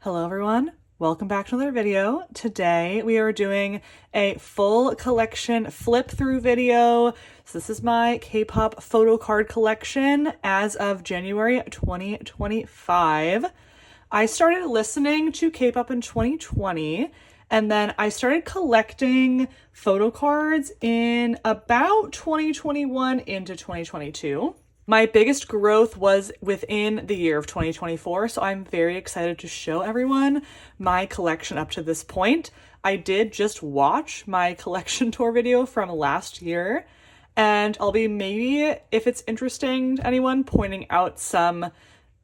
Hello everyone, welcome back to another video. Today we are doing a full collection flip through video. So this is my Kpop Photocard Collection as of January 2025. I started listening to Kpop in 2020 and then I started collecting photocards in about 2021 into 2022. My biggest growth was within the year of 2024, so I'm very excited to show everyone my collection up to this point. I did just watch my collection tour video from last year, and I'll be maybe, if it's interesting to anyone, pointing out some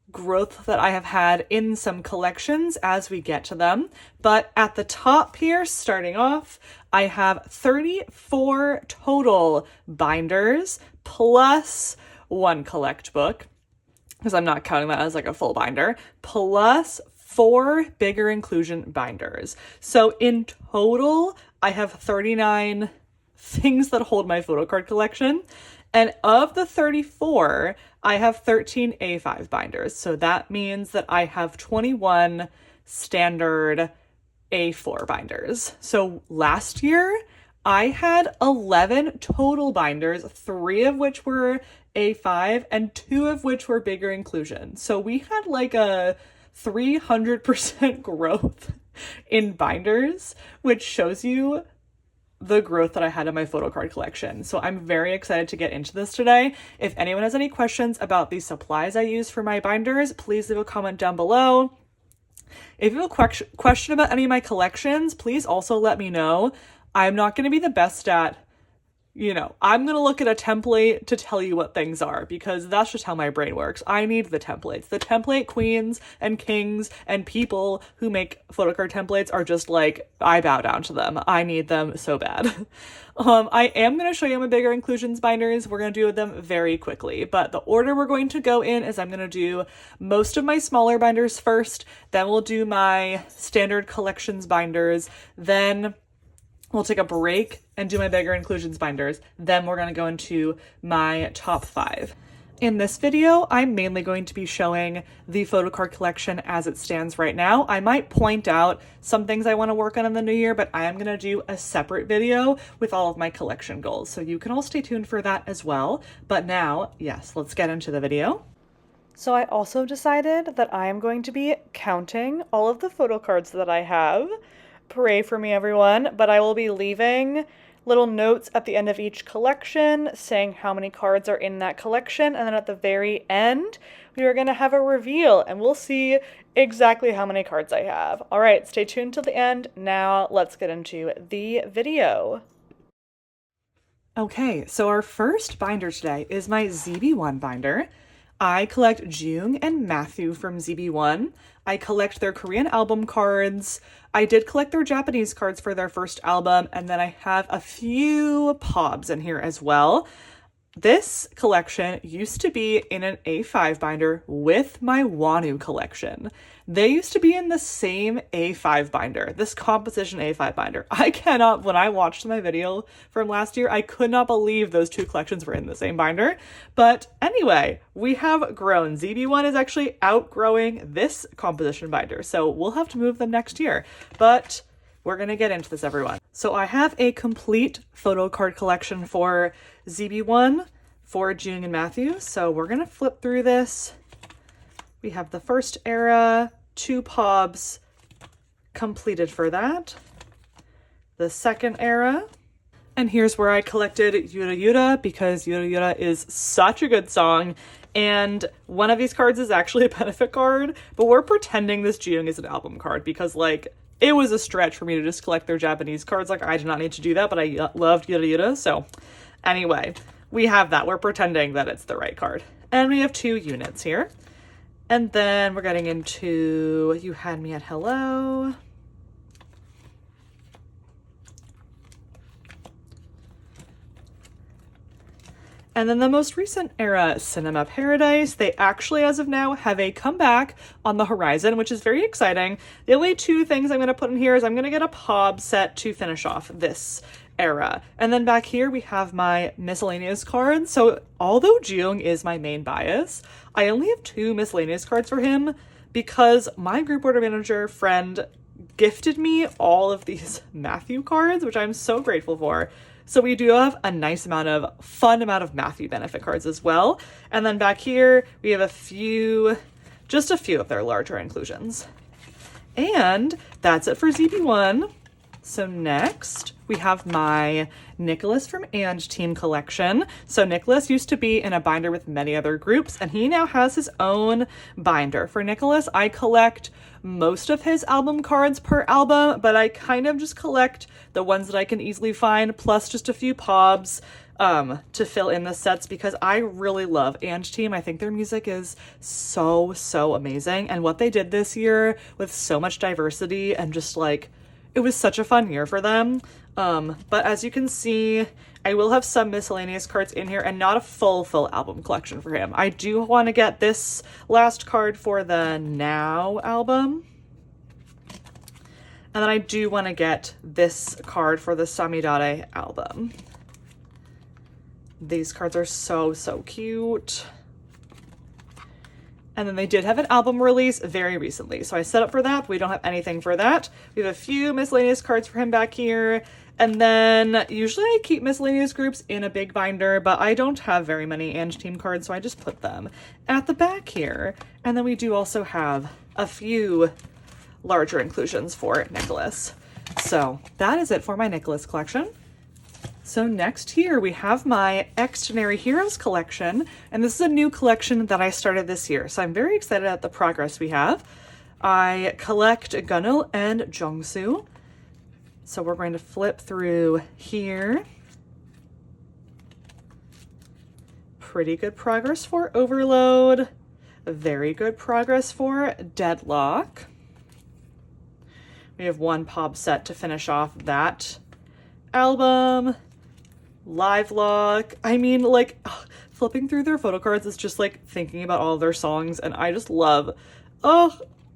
growth that I have had in some collections as we get to them. But at the top here, starting off, I have 34 total binders plus one collect book, because I'm not counting that as like a full binder, plus 4 bigger inclusion binders. So in total, I have 39 things that hold my photocard collection. And of the 34, I have 13 A5 binders. So that means that I have 21 standard A4 binders. So last year, I had 11 total binders, 3 of which were A5 and 2 of which were bigger inclusion. So we had like a 300% growth in binders, which shows you the growth that I had in my photocard collection. So I'm very excited to get into this today. If anyone has any questions about the supplies I use for my binders, please leave a comment down below. If you have a question about any of my collections, please also let me know. I'm not going to be the best at, I'm going to look at a template to tell you what things are, because that's just how my brain works. I need the templates. The template queens and kings and people who make photocard templates are just like, I bow down to them. I need them so bad. I am going to show you my bigger inclusions binders. We're going to do them very quickly, but the order we're going to go in is I'm going to do most of my smaller binders first, then we'll do my standard collections binders, then we'll take a break and do my bigger inclusions binders. Then we're going to go into my top 5. In this video, I'm mainly going to be showing the photocard collection as it stands right now. I might point out some things I want to work on in the new year, but I am going to do a separate video with all of my collection goals. So you can all stay tuned for that as well. But now, yes, let's get into the video. So I also decided that I am going to be counting all of the photocards that I have. Pray for me, everyone, but I will be leaving little notes at the end of each collection saying how many cards are in that collection, and then at the very end we are going to have a reveal and we'll see exactly how many cards I have. All right, stay tuned till the end. Now let's get into the video. Okay, so our first binder today is my ZB1 binder. I collect Jung and Matthew from ZB1. I collect their Korean album cards. I did collect their Japanese cards for their first album, and then I have a few POBs in here as well. This collection used to be in an A5 binder with my wonwoo collection. They used to be in the same A5 binder, this composition A5 binder. I cannot, when I watched my video from last year, I could not believe those two collections were in the same binder. But anyway, we have grown. ZB1 is actually outgrowing this composition binder, so we'll have to move them next year. But we're going to get into this, everyone. So I have a complete photocard collection for ZB1, for Jung and Matthew. So we're going to flip through this. We have the first era, 2 POBs completed for that. The second era. And here's where I collected Yura Yura, because Yura Yura is such a good song. And one of these cards is actually a benefit card, but we're pretending this Jung is an album card because, like, it was a stretch for me to just collect their Japanese cards. Like, I did not need to do that, but I loved Yura Yura. So anyway, we have that. We're pretending that it's the right card. And we have 2 units here. And then we're getting into You Had Me at Hello. And then the most recent era, Cinema Paradise, they actually, as of now, have a comeback on the horizon, which is very exciting. The only 2 things I'm going to put in here is I'm going to get a POB set to finish off this era. And then back here we have my miscellaneous cards. So although Jung is my main bias, I only have 2 miscellaneous cards for him because my group order manager friend gifted me all of these Matthew cards, which I'm so grateful for. So we do have a nice fun amount of Matthew benefit cards as well. And then back here, we have just a few of their larger inclusions. And that's it for ZB1. So next we have my Nicholas from And Team collection. So Nicholas used to be in a binder with many other groups, and he now has his own binder. For Nicholas, I collect most of his album cards per album, but I kind of just collect the ones that I can easily find, plus just a few pobs to fill in the sets, because I really love And Team. I think their music is so amazing, and what they did this year with so much diversity and just like, it was such a fun year for them. But as you can see, I will have some miscellaneous cards in here and not a full album collection for him. I do want to get this last card for the Now album. And then I do want to get this card for the Samidare album. These cards are so cute. And then they did have an album release very recently, so I set up for that. We don't have anything for that. We have a few miscellaneous cards for him back here. And then usually I keep miscellaneous groups in a big binder, but I don't have very many And Team cards, so I just put them at the back here. And then we do also have a few larger inclusions for Nicholas. So that is it for my Nicholas collection. So next here we have my xdinary Heroes collection, and this is a new collection that I started this year, so I'm very excited at the progress we have. I collect Gunil and Jungsu, so we're going to flip through here. Pretty good progress for Overload, very good progress for Deadlock. We have one pop set to finish off that album. Live Lock. I mean, like, flipping through their photo cards is just like thinking about all of their songs, and I just love, I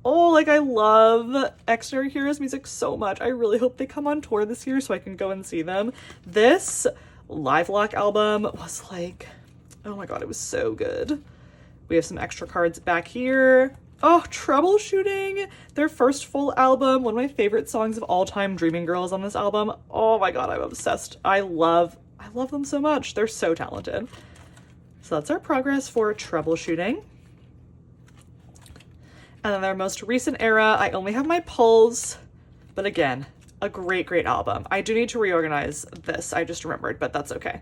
love xdinary Heroes music so much. I really hope they come on tour this year so I can go and see them. This Live Lock album was like, oh my god, it was so good. We have some extra cards back here. Oh, Troubleshooting, their first full album, one of my favorite songs of all time, Dreaming Girl, is on this album. Oh my god, I'm obsessed. I love them so much. They're so talented. So that's our progress for Troubleshooting. And then their most recent era, I only have my pulls, but again, a great album. I do need to reorganize this, I just remembered, but that's okay.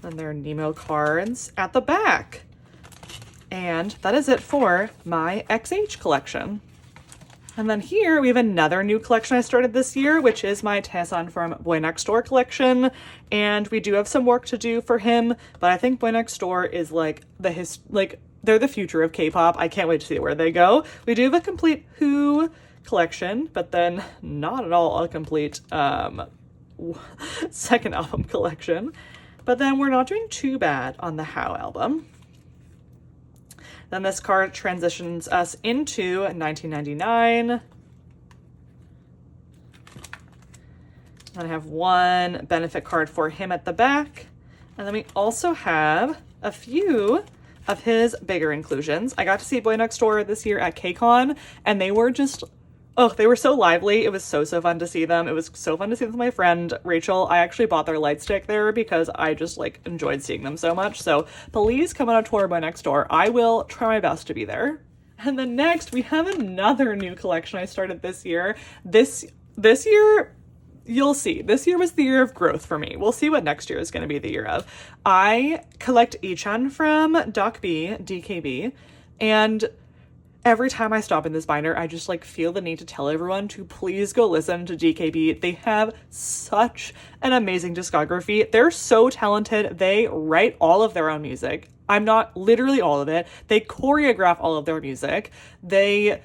Then there are Nemo cards at the back. And that is it for my XH collection. And then here we have another new collection I started this year, which is my taesan from Boy Next Door collection. And we do have some work to do for him, but I think Boy Next Door is like they're the future of K-pop. I can't wait to see where they go. We do have a complete Who collection, but then not at all a complete second album collection. But then we're not doing too bad on the How album. Then this card transitions us into 1999. And I have one benefit card for him at the back. And then we also have a few of his bigger inclusions. I got to see Boy Next Door this year at KCON, and they were just, they were so lively. It was so fun to see them. It was so fun to see them with my friend Rachel. I actually bought their light stick there because I just like enjoyed seeing them so much. So please come on a tour Boy Next Door. I will try my best to be there. And then next we have another new collection I started this year. This year, you'll see. This year was the year of growth for me. We'll see what next year is going to be the year of. I collect echan from DKB, and every time I stop in this binder, I just like feel the need to tell everyone to please go listen to DKB. They have such an amazing discography. They're so talented. They write all of their own music. I'm not literally all of it. They choreograph all of their music. They're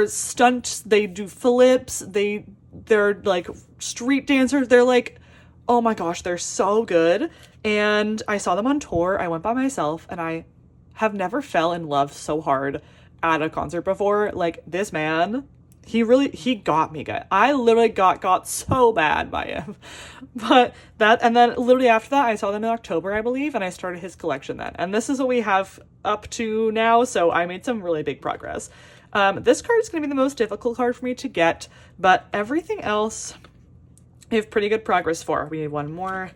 stunts. They do flips. They're like street dancers. They're like, oh my gosh, they're so good. And I saw them on tour. I went by myself, and I have never fell in love so hard at a concert before. Like, this man he got me, guys. I literally got so bad by him. But and then literally after that, I saw them in October, I believe, and I started his collection then. And this is what we have up to now, so I made some really big progress. This card is going to be the most difficult card for me to get, but everything else we have pretty good progress for. We need one more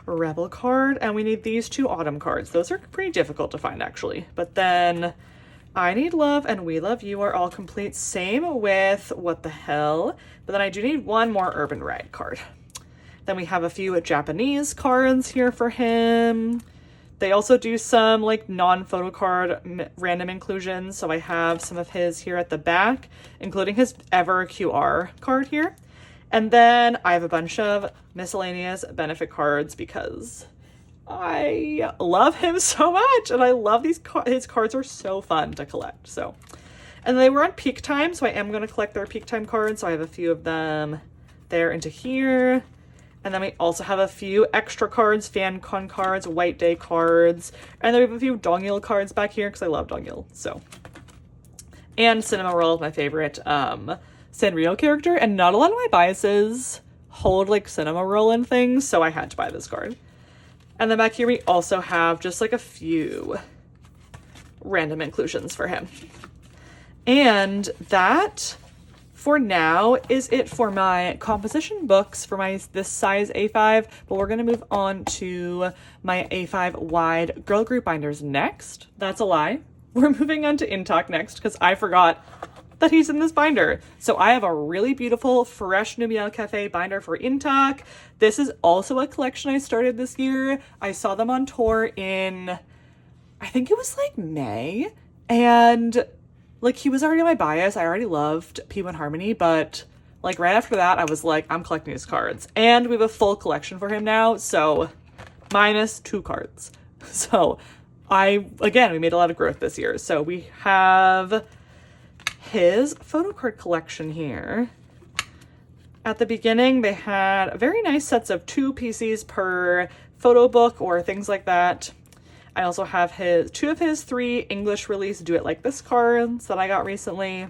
Rebel card, and we need these 2 Autumn cards. Those are pretty difficult to find, actually. But then I Need Love and We Love You are all complete. Same with What the Hell. But then I do need one more Urban Ride card. Then we have a few Japanese cards here for him. They also do some like non-photo card random inclusions. So I have some of his here at the back, including his Ever QR card here. And then I have a bunch of miscellaneous benefit cards because I love him so much, and I love his cards are so fun to collect. So, and they were on peak time, so I am going to collect their peak time cards. So I have a few of them there into here. And then we also have a few extra cards, FanCon cards, White Day cards, and then we have a few Dongyil cards back here because I love Dongyil. So, and Cinema Roll is my favorite Sanrio character, and not a lot of my biases hold like Cinema Roll and things, so I had to buy this card. And then back here we also have just like a few random inclusions for him. And that, for now, is it for my composition books for this size A5, but we're going to move on to my A5 wide girl group binders next. That's a lie. We're moving on to Intak next because I forgot that he's in this binder. So I have a really beautiful Fresh Nubiel Cafe binder for Intak. This is also a collection I started this year. I saw them on tour in, I think it was like May, and like he was already on my bias. I already loved P1 Harmony, but like right after that I was like, I'm collecting his cards. And we have a full collection for him now, so minus 2 cards. So we made a lot of growth this year. So we have his photocard collection here. At the beginning, they had very nice sets of 2 PCs per photo book or things like that. I also have 2 of his 3 English release Do It Like This cards that I got recently.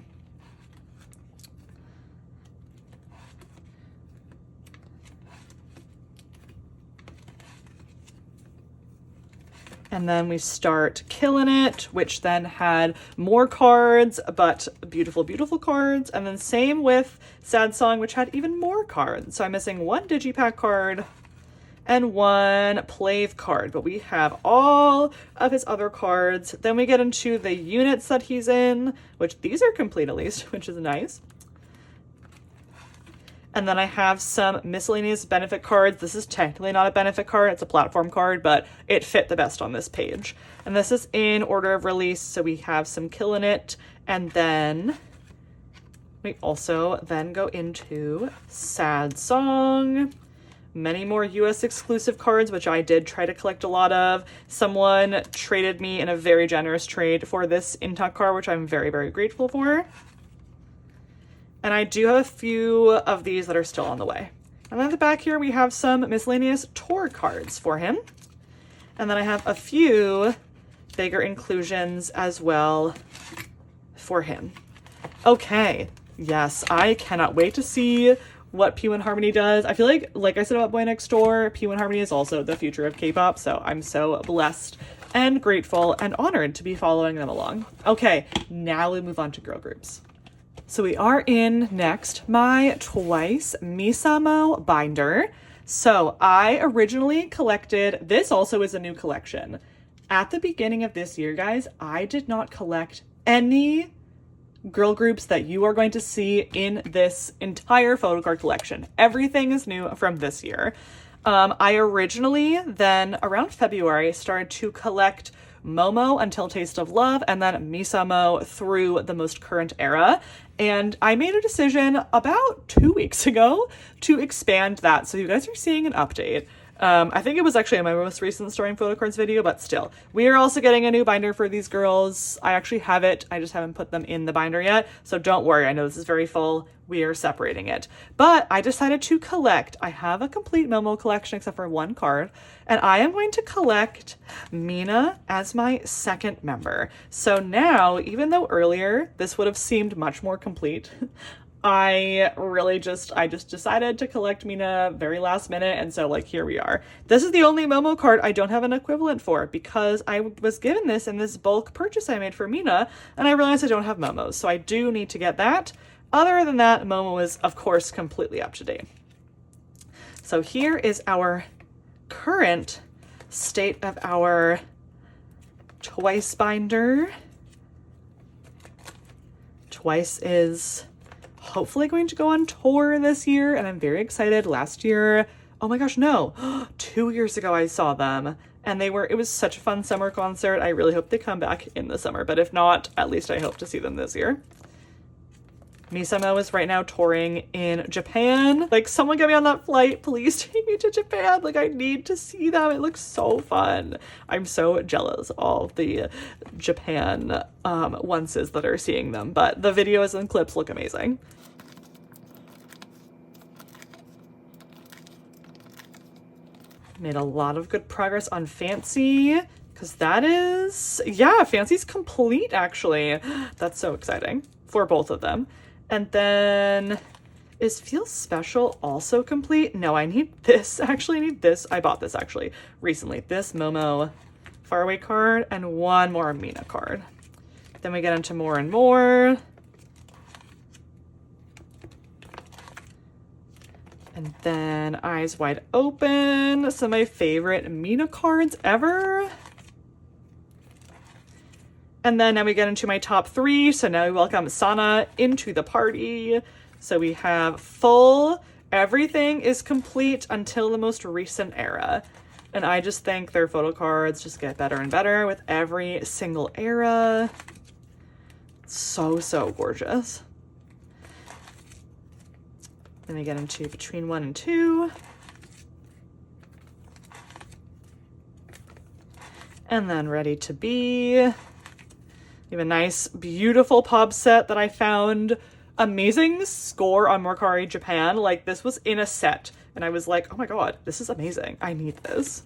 And then we start Killing It, which then had more cards, but beautiful, beautiful cards. And then same with Sad Song, which had even more cards. So I'm missing 1 Digipack card and 1 Plave card, but we have all of his other cards. Then we get into the units that he's in, which these are complete at least, which is nice. And then I have some miscellaneous benefit cards. This is technically not a benefit card, it's a platform card, but it fit the best on this page. And this is in order of release, so we have some Killin' It, and then we also then go into Sad Song. Many more US exclusive cards, which I did try to collect a lot of. Someone traded me in a very generous trade for this Intak card, which I'm very, very grateful for. And I do have a few of these that are still on the way. And then at the back here, we have some miscellaneous tour cards for him. And then I have a few bigger inclusions as well for him. Okay, yes, I cannot wait to see what P1 Harmony does. I feel like I said about Boy Next Door, P1 Harmony is also the future of K-pop, so I'm so blessed and grateful and honored to be following them along. Okay, now we move on to girl groups. So we are in next my Twice Misamo binder. So I originally collected, this also is a new collection. At the beginning of this year, guys, I did not collect any girl groups that you are going to see in this entire photocard collection. Everything is new from this year. I originally then around February started to collect Momo until Taste of Love, and then Misamo through the most current era. And I made a decision about 2 weeks ago to expand that. So you guys are seeing an update. I think it was actually in my most recent storing photo cards video, but still. We are also getting a new binder for these girls. I actually have it. I just haven't put them in the binder yet. So don't worry. I know this is very full. We are separating it. But I decided to collect. I have a complete Momo collection except for one card. And I am going to collect Mina as my second member. So now, even though earlier this would have seemed much more complete, I just decided to collect Mina very last minute, and so like here we are. This is the only Momo card I don't have an equivalent for because I was given this in this bulk purchase I made for Mina, and I realized I don't have Momos, so I do need to get that. Other than that, Momo is of course completely up to date. So here is our current state of our Twice binder. Twice is hopefully going to go on tour this year, and I'm very excited. Last year, oh my gosh, no, 2 years ago I saw them, and it was such a fun summer concert. I really hope they come back in the summer, but if not, at least I hope to see them this year. Misamo is right now touring in Japan. Like, someone get me on that flight, please take me to Japan. Like, I need to see them. It looks so fun. I'm so jealous of all the Japan onces that are seeing them, but the videos and clips look amazing. Made a lot of good progress on Fancy, because that is, yeah, Fancy's complete actually. That's so exciting for both of them. And then is Feel Special also complete? No, I need this. Actually, I need this. I bought this actually recently. This Momo Faraway card and one more Mina card. Then we get into More and More. And then Eyes Wide Open. Some of my favorite Mina cards ever. And then now we get into my top three. So now we welcome Sana into the party. So we have full, everything is complete until the most recent era. And I just think their photo cards just get better and better with every single era. So, so gorgeous. Then we get into Between 1 and 2. And then Ready to Be. We have a nice, beautiful pub set that I found. Amazing score on Mercari Japan. Like, this was in a set. And I was like, oh my god, this is amazing. I need this.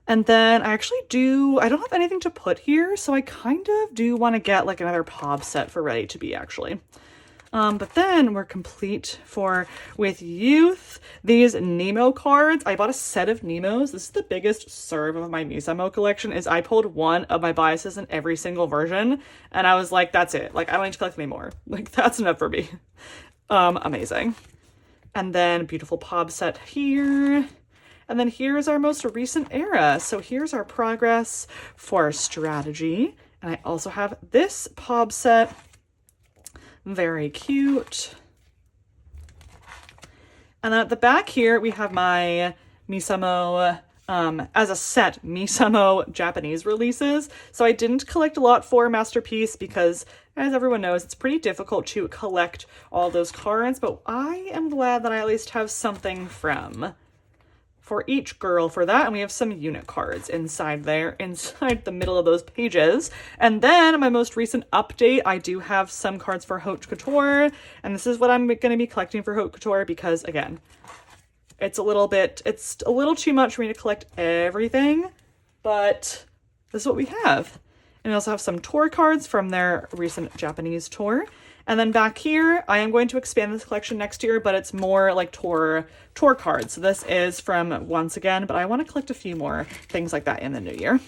And then I don't have anything to put here, so I kind of do want to get like another pub set for Ready to Be actually. But then we're complete with Youth. These Nemo cards, I bought a set of Nemos. This is the biggest serve of my misamo collection, is I pulled one of my biases in every single version, and I was like, that's it. Like, I don't need to collect any more. Like, that's enough for me. Amazing. And then beautiful pop set here. And then here's our most recent era. So here's our progress for Strategy. And I also have this pop set. Very cute. And then at the back here, we have my Misamo, as a set, Misamo Japanese releases. So I didn't collect a lot for Masterpiece because, as everyone knows, it's pretty difficult to collect all those cards, but I am glad that I at least have something for each girl for that. And we have some unit cards inside the middle of those pages. And then my most recent update, I do have some cards for Haute Couture. And this is what I'm going to be collecting for Haute Couture because, again, it's a little too much for me to collect everything, but this is what we have. And we also have some tour cards from their recent Japanese tour. And then back here, I am going to expand this collection next year, but it's more like tour cards. So this is from Once Again, but I want to collect a few more things like that in the new year.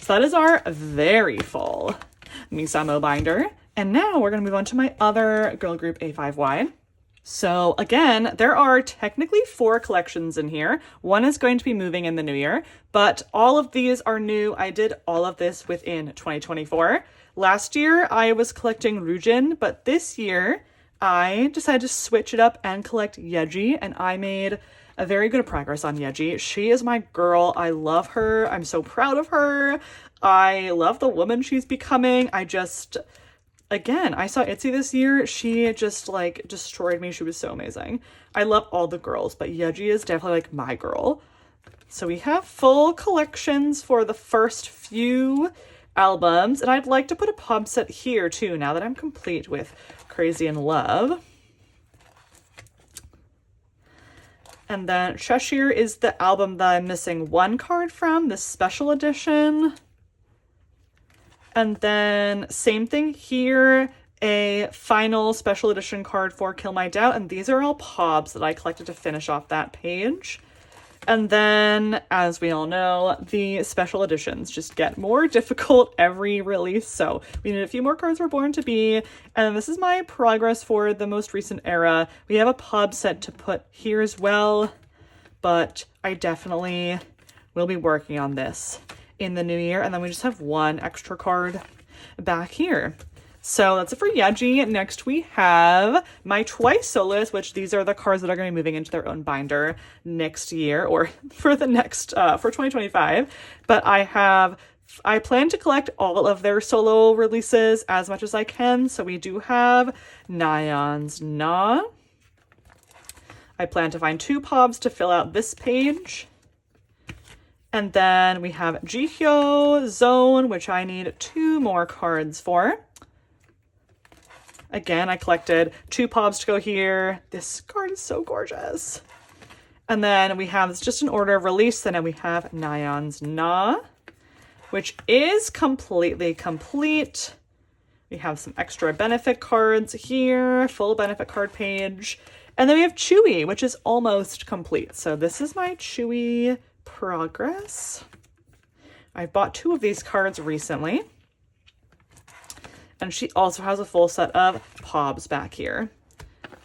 So that is our very full Misamo binder. And now we're going to move on to my other girl group A5Y. So again, there are technically 4 collections in here. One is going to be moving in the new year, but all of these are new. I did all of this within 2024. Last year, I was collecting Ryujin, but this year, I decided to switch it up and collect Yeji, and I made a very good progress on Yeji. She is my girl. I love her. I'm so proud of her. I love the woman she's becoming. again, I saw ateez this year. She just like destroyed me. She was so amazing. I love all the girls, but Yeji is definitely like my girl. So we have full collections for the first few albums, and I'd like to put a pub set here too now that I'm complete with Crazy in Love. And then Cheshire is the album that I'm missing one card from, this special edition. And then same thing here, a final special edition card for Kill My Doubt. And these are all pobs that I collected to finish off that page. And then, as we all know, the special editions just get more difficult every release. So we need a few more cards for Born to Be. And this is my progress for the most recent era. We have a pub set to put here as well, but I definitely will be working on this in the new year. And then we just have one extra card back here. So that's it for Yeji. Next we have my Twice soloists, which these are the cards that are going to be moving into their own binder next year, or for the next, for 2025. But I plan to collect all of their solo releases as much as I can. So we do have Nayeon's Na. I plan to find 2 pobs to fill out this page. And then we have Jihyo Zone, which I need 2 more cards for. Again, I collected 2 pobs to go here. This card is so gorgeous. And then we have, it's just an order of release. And then we have Nayeon's Na, which is completely complete. We have some extra benefit cards here, full benefit card page. And then we have Chewy, which is almost complete. So this is my Chewy progress. I bought 2 of these cards recently. And she also has a full set of pobs back here.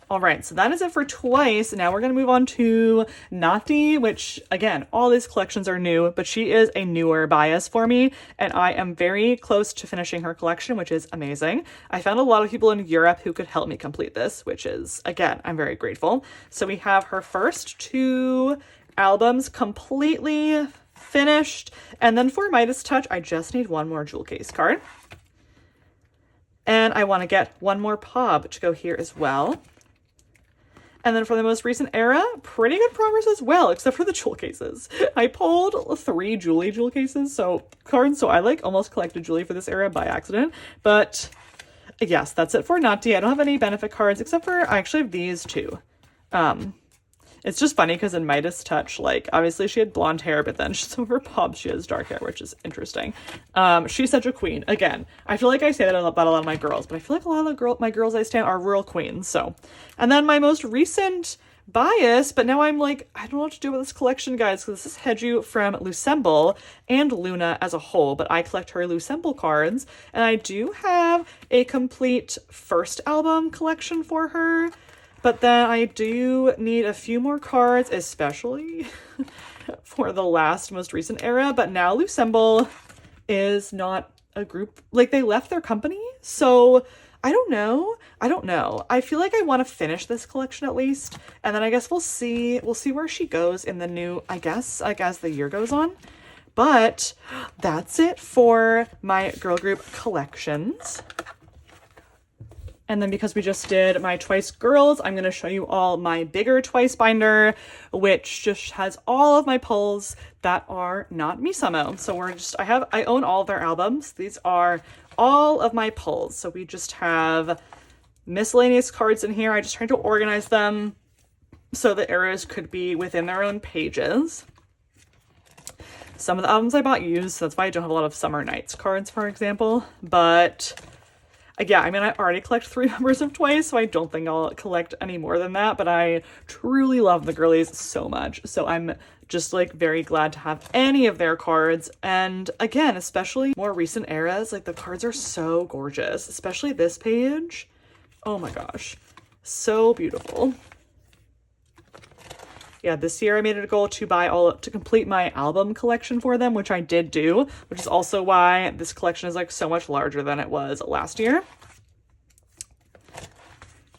All right, so that is it for Twice. Now we're going to move on to Natty, which, again, all these collections are new, but she is a newer bias for me, and I am very close to finishing her collection, which is amazing. I found a lot of people in Europe who could help me complete this, which is, again, I'm very grateful. So we have her first 2 albums completely finished, and then for Midas Touch, I just need 1 more jewel case card. And I want to get 1 more pob to go here as well. And then for the most recent era, pretty good progress as well, except for the jewel cases. I pulled 3 Julie jewel cases, so I like almost collected Julie for this era by accident. But yes, that's it for Natty. I don't have any benefit cards, except for I actually have these 2. It's just funny because in Midas Touch, like, obviously she had blonde hair, but then some of her pobs, she has dark hair, which is interesting. She's such a queen. Again, I feel like I say that about a lot of my girls, but I feel like a lot of my girls I stand are real queens, so. And then my most recent bias, but now I'm like, I don't know what to do with this collection, guys, because this is hyeju from Lucemble and Luna as a whole, but I collect her Lucemble cards, and I do have a complete first album collection for her. But then I do need a few more cards, especially for the most recent era. But now Lucemble is not a group, like they left their company. So I don't know. I feel like I want to finish this collection at least. And then I guess we'll see where she goes in the new, I guess, like as the year goes on. But that's it for my girl group collections. And then because we just did my Twice girls, I'm going to show you all my bigger Twice binder, which just has all of my pulls that are not misamo. So I own all of their albums. These are all of my pulls. So we just have miscellaneous cards in here. I just tried to organize them so the eras could be within their own pages. Some of the albums I bought used, so that's why I don't have a lot of Summer Nights cards, for example. But yeah, I mean, I already collect 3 members of Twice, so I don't think I'll collect any more than that, but I truly love the girlies so much. So I'm just like very glad to have any of their cards. And again, especially more recent eras, like the cards are so gorgeous, especially this page. Oh my gosh, so beautiful. Yeah, this year I made it a goal to complete my album collection for them, which I did do, which is also why this collection is like so much larger than it was last year.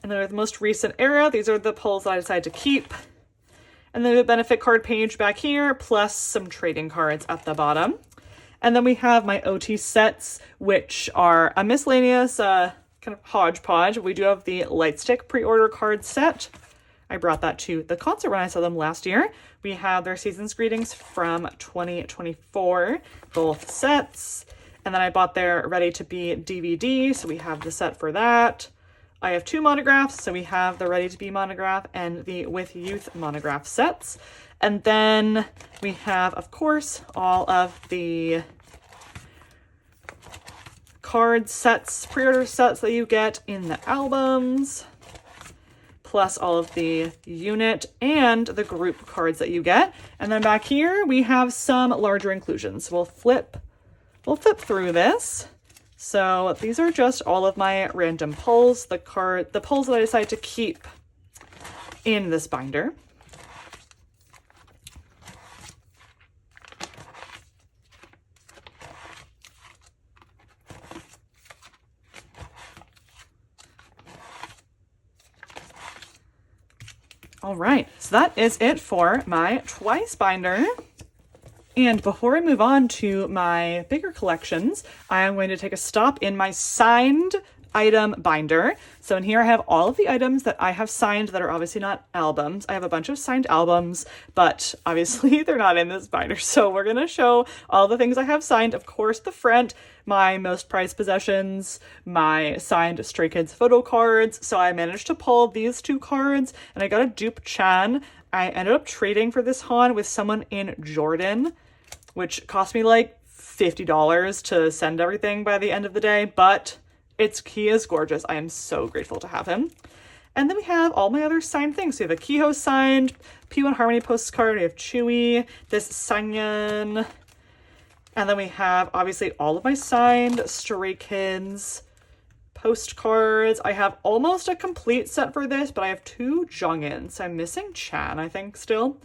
And then with the most recent era, these are the pulls that I decided to keep. And then the benefit card page back here, plus some trading cards at the bottom. And then we have my OT sets, which are a miscellaneous kind of hodgepodge. We do have the Lightstick pre-order card set. I brought that to the concert when I saw them last year. We have their Season's Greetings from 2024, both sets. And then I bought their Ready to Be DVD, so we have the set for that. I have 2 monographs, so we have the Ready to Be monograph and the With Youth monograph sets. And then we have, of course, all of the card sets, pre-order sets that you get in the albums, plus all of the unit and the group cards that you get. And then back here we have some larger inclusions. We'll flip through this. So these are just all of my random pulls, the pulls that I decided to keep in this binder. All right, so that is it for my Twice binder. And before I move on to my bigger collections, I am going to take a stop in my signed item binder. So in here I have all of the items that I have signed that are obviously not albums. I have a bunch of signed albums, but obviously they're not in this binder. So we're going to show all the things I have signed. Of course, the front, my most prized possessions, my signed Stray Kids photo cards. So I managed to pull these 2 cards and I got a dupe Chan. I ended up trading for this Han with someone in Jordan, which cost me like $50 to send everything by the end of the day, but he is gorgeous. I am so grateful to have him. And then we have all my other signed things. So we have a Kihyun signed P1 Harmony postcard. We have Chewy, this Sangyeon. And then we have obviously all of my signed Stray Kids postcards. I have almost a complete set for this, but I have 2 Jungwons. So I'm missing Chan, I think, still.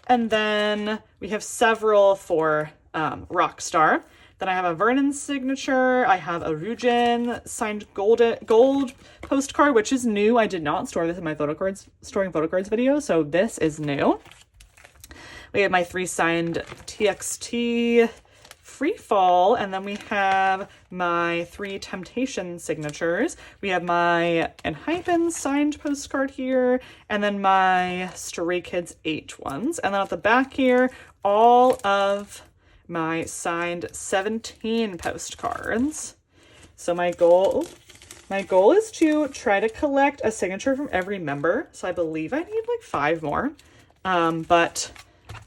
And then we have several for Rockstar. Then I have a Vernon signature. I have a Ryujin signed gold postcard, which is new. I did not store this in my storing photo cards video, so this is new. We have my 3 signed TXT Free Fall, and then we have my 3 Temptation signatures. We have my enhypen signed postcard here, and then my Stray Kids 8 ones. And then at the back here, all of my signed 17 postcards. So my goal is to try to collect a signature from every member. So I believe I need like 5 more. But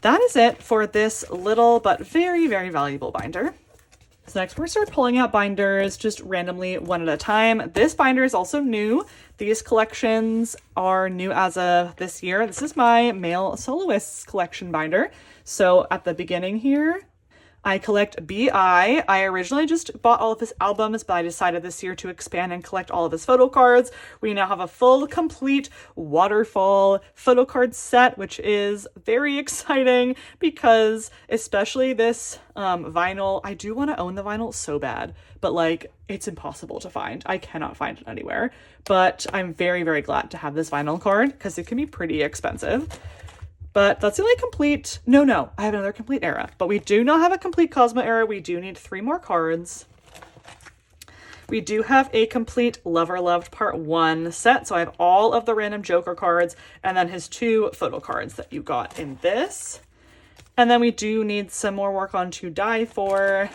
that is it for this little but very, very valuable binder. So next we're going to start pulling out binders just randomly one at a time. This binder is also new. These collections are new as of this year. This is my male soloists collection binder. So at the beginning here, I collect B.I. I originally just bought all of his albums, but I decided this year to expand and collect all of his photo cards. We now have a full, complete waterfall photo card set, which is very exciting because especially this vinyl, I do want to own the vinyl so bad, but like it's impossible to find. I cannot find it anywhere, but I'm very, very glad to have this vinyl card because it can be pretty expensive. But that's the only complete, no, I have another complete era, but we do not have a complete Cosmo era. We do need 3 more cards. We do have a complete Lover Loved Part 1 set. So I have all of the random Joker cards and then his 2 photo cards that you got in this. And then we do need some more work on To Die For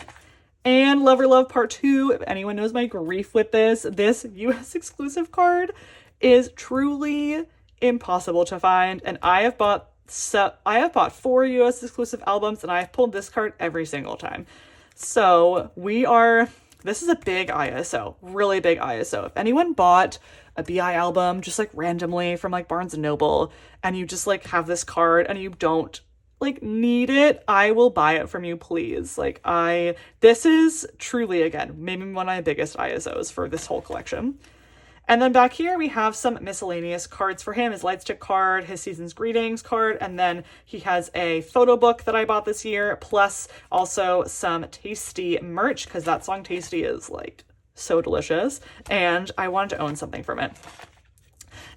and Lover Love Part 2. If anyone knows my grief with this US exclusive card is truly impossible to find. And I have bought 4 US exclusive albums and I have pulled this card every single time. So this is a big ISO, really big ISO. If anyone bought a BI album just like randomly from like Barnes & Noble and you just like have this card and you don't like need it, I will buy it from you, please. This is truly, again, maybe one of my biggest ISOs for this whole collection. And then back here, we have some miscellaneous cards for him, his Lightstick card, his Season's Greetings card, and then he has a photo book that I bought this year, plus also some Tasty merch, because that song Tasty is like so delicious, and I wanted to own something from it.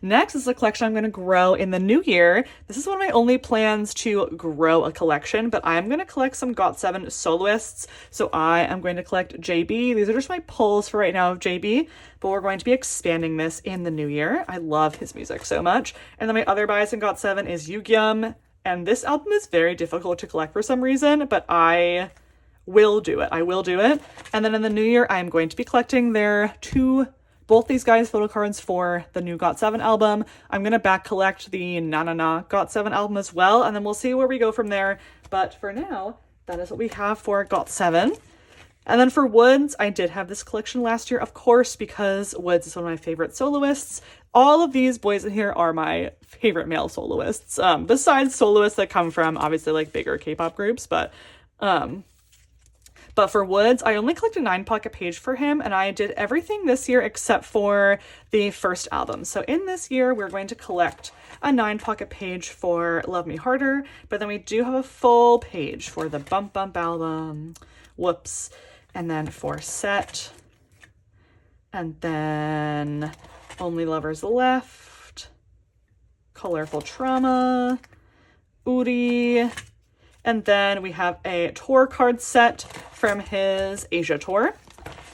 Next is a collection I'm going to grow in the new year. This is one of my only plans to grow a collection, but I'm going to collect some GOT7 soloists. So I am going to collect JB. These are just my pulls for right now of JB, but we're going to be expanding this in the new year. I love his music so much. And then my other bias in GOT7 is Yeonjun, and this album is very difficult to collect for some reason, but I will do it. I will do it. And then in the new year, I'm going to be collecting both these guys photo cards for the new GOT7 album. I'm going to back collect the Na Na Na GOT7 album as well, and then we'll see where we go from there. But for now, that is what we have for GOT7. And then for woods, I did have this collection last year, of course, because woods is one of my favorite soloists. All of these boys in here are my favorite male soloists, besides soloists that come from obviously like bigger K-pop groups, but for woods, I only collected 9 pocket page for him, and I did everything this year except for the first album. So in this year, we're going to collect a 9 pocket page for Love Me Harder, but then we do have a full page for the Bump Bump album, Whoops, and then for Set, and then Only Lovers Left, Colorful Trauma, Uri, and then we have a tour card set from his Asia tour.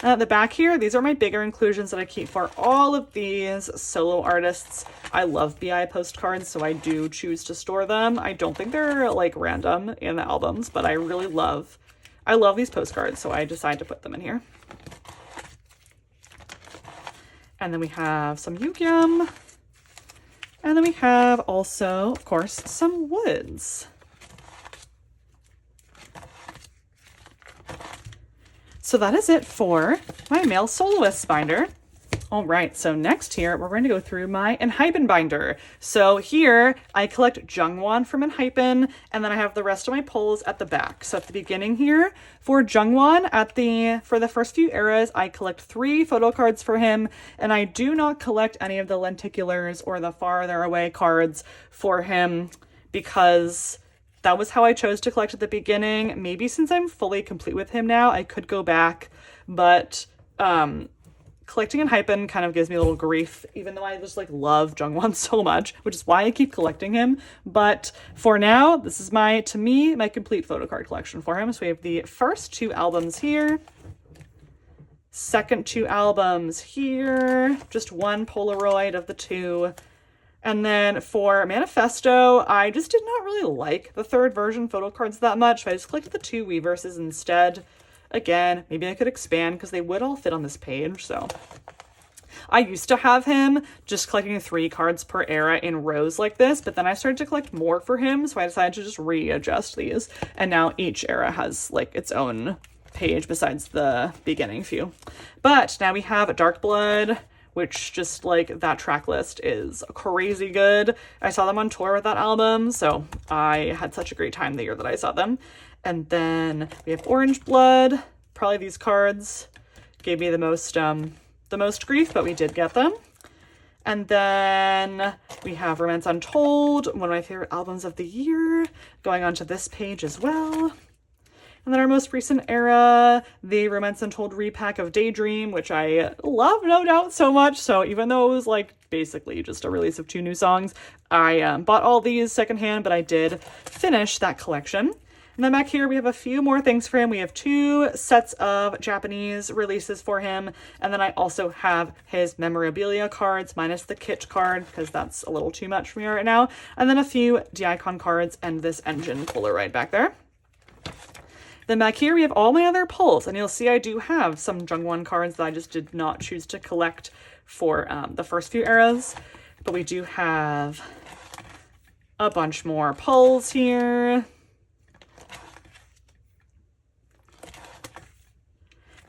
And at the back here, these are my bigger inclusions that I keep for all of these solo artists. I love BI postcards, so I do choose to store them. I don't think they're like random in the albums, but I love these postcards, so I decided to put them in here. And then we have some Yeonjun. And then we have also, of course, some woods. So that is it for my male soloist binder. All right, so next here, we're going to go through my enhypen binder. So here, I collect Jungwon from enhypen, and then I have the rest of my pulls at the back. So at the beginning here, for Jungwon, for the first few eras, I collect 3 photo cards for him, and I do not collect any of the lenticulars or the farther away cards for him because that was how I chose to collect at the beginning. Maybe since I'm fully complete with him now, I could go back, but collecting enhypen kind of gives me a little grief, even though I just like love Jungwon so much, which is why I keep collecting him. But for now, this is to me, my complete photo card collection for him. So we have the first 2 albums here, second 2 albums here, just 1 Polaroid of the 2. And then for Manifesto, I just did not really like the 3rd version photo cards that much, so I just collected the 2 Weverses instead. Again, maybe I could expand because they would all fit on this page, so. I used to have him just collecting 3 cards per era in rows like this, but then I started to collect more for him, so I decided to just readjust these. And now each era has like its own page besides the beginning few. But now we have Dark Blood, which just like that track list is crazy good. I saw them on tour with that album, so I had such a great time the year that I saw them. And then we have Orange Blood. Probably these cards gave me the most grief, but we did get them. And then we have Romance Untold, one of my favorite albums of the year, going onto this page as well. And then our most recent era, the Romance Untold repack of Daydream, which I love, no doubt, so much. So even though it was like basically just a release of 2 new songs, I bought all these secondhand, but I did finish that collection. And then back here, we have a few more things for him. We have 2 sets of Japanese releases for him. And then I also have his memorabilia cards, minus the kit card, because that's a little too much for me right now. And then a few D-Icon cards and this engine Polaroid back there. Then back here, we have all my other pulls, and you'll see I do have some Jungwon cards that I just did not choose to collect for the first few eras, but we do have a bunch more pulls here.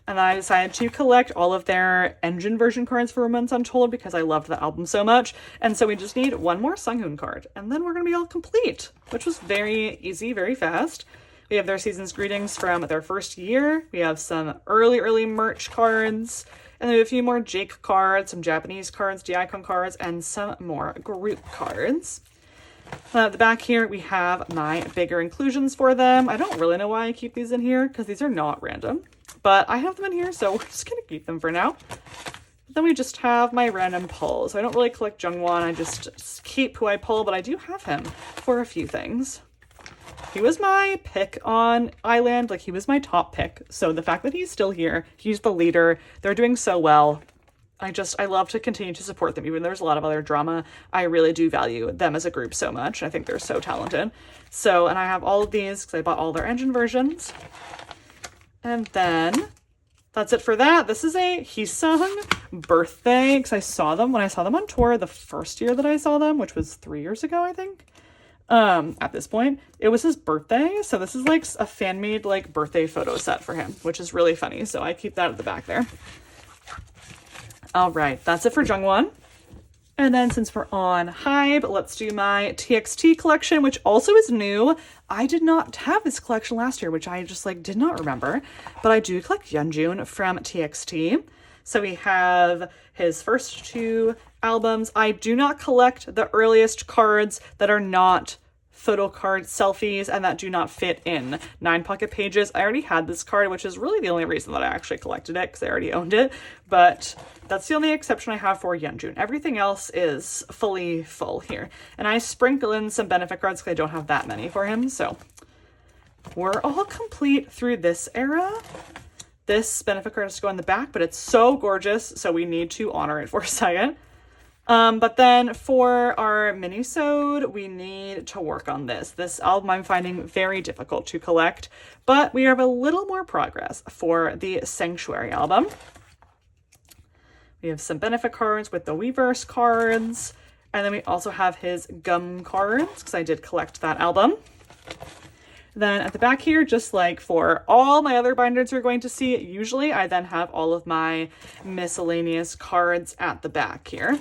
And I decided to collect all of their engine version cards for Romance Untold because I loved the album so much. And so we just need 1 more Sangyeon card, and then we're going to be all complete, which was very easy, very fast. We have their season's greetings from their first year. We have some early merch cards. And then we have a few more Jake cards, some Japanese cards, D-Icon cards, and some more group cards. At the back here, we have my bigger inclusions for them. I don't really know why I keep these in here because these are not random. But I have them in here, so we're just going to keep them for now. But then we just have my random pulls. So I don't really collect Jungwon. I just keep who I pull, but I do have him for a few things. He was my pick on Island. Like, he was my top pick. So the fact that he's still here, he's the leader. They're doing so well. I love to continue to support them. Even though there's a lot of other drama, I really do value them as a group so much. I think they're so talented. So, and I have all of these because I bought all their engine versions. And then that's it for that. This is a Hyeju birthday because I saw them when I saw them on tour the first year that I saw them, which was 3 years ago, I think. At this point, it was his birthday. So this is like a fan-made like birthday photo set for him, which is really funny. So I keep that at the back there. All right, that's it for Jungwon. And then since we're on Hybe, let's do my TXT collection, which also is new. I did not have this collection last year, which I just like did not remember, but I do collect Yeonjun from TXT. So we have his first 2 albums. I do not collect the earliest cards that are not photo card selfies and that do not fit in 9 pocket pages. I already had this card, which is really the only reason that I actually collected it because I already owned it. But that's the only exception I have for Yeonjun. Everything else is fully full here. And I sprinkle in some benefit cards because I don't have that many for him. So we're all complete through this era. This benefit card has to go on the back, but it's so gorgeous. So we need to honor it for a second. But then for our mini-sode, we need to work on this. This album I'm finding very difficult to collect, but we have a little more progress for the Sanctuary album. We have some benefit cards with the Weverse cards, and then we also have his gum cards, because I did collect that album. Then at the back here, just like for all my other binders you're going to see, usually I then have all of my miscellaneous cards at the back here.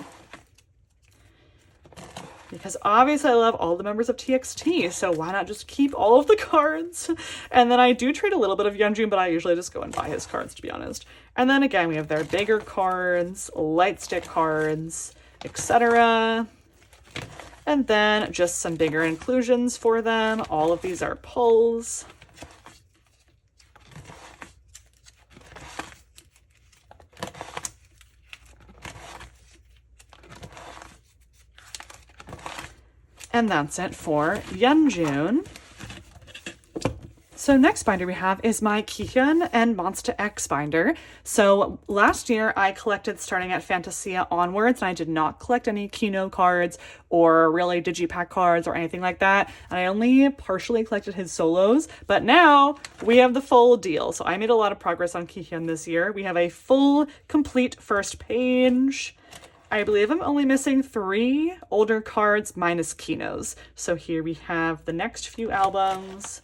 Because obviously I love all the members of TXT, so why not just keep all of the cards? And then I do trade a little bit of Yeonjun, but I usually just go and buy his cards, to be honest. And then again, we have their bigger cards, light stick cards, etc. And then just some bigger inclusions for them. All of these are pulls. And that's it for Yeonjun. So next binder we have is my Kihyun and Monsta X binder. So last year I collected starting at Fantasia onwards, and I did not collect any Kino cards or really Digipack cards or anything like that. And I only partially collected his solos, but now we have the full deal. So I made a lot of progress on Kihyun this year. We have a full, complete first page. I believe I'm only missing 3 older cards minus Kinos. So here we have the next few albums,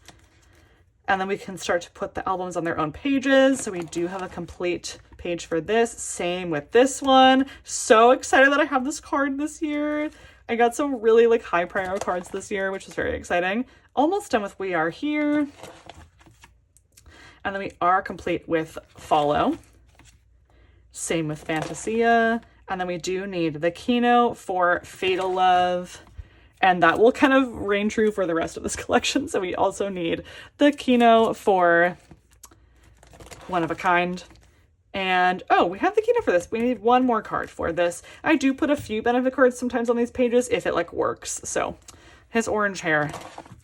and then we can start to put the albums on their own pages. So we do have a complete page for this. Same with this one. So excited that I have this card this year. I got some really like high prior cards this year, which is very exciting. Almost done with We Are Here. And then we are complete with Follow. Same with Fantasia. And then we do need the Kino for Fatal Love, and that will kind of reign true for the rest of this collection. So we also need the Kino for One of a Kind. And, oh, we have the Kino for this. We need 1 more card for this. I do put a few benefit cards sometimes on these pages if it, like, works. So his orange hair,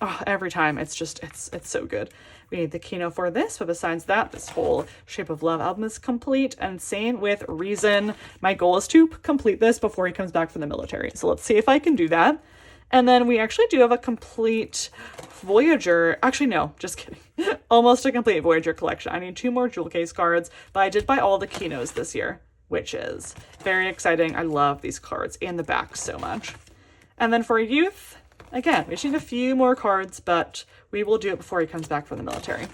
oh, every time, it's just, it's so good. We need the Kino for this, but besides that, this whole Shape of Love album is complete, and same with Reason. My goal is to complete this before he comes back from the military, so let's see if I can do that. And then we actually do have a complete Voyager, actually no, just kidding, almost a complete Voyager collection. I need 2 more jewel case cards, but I did buy all the Kinos this year, which is very exciting. I love these cards in the back so much. And then for Youth, again, we just need a few more cards, but we will do it before he comes back from the military.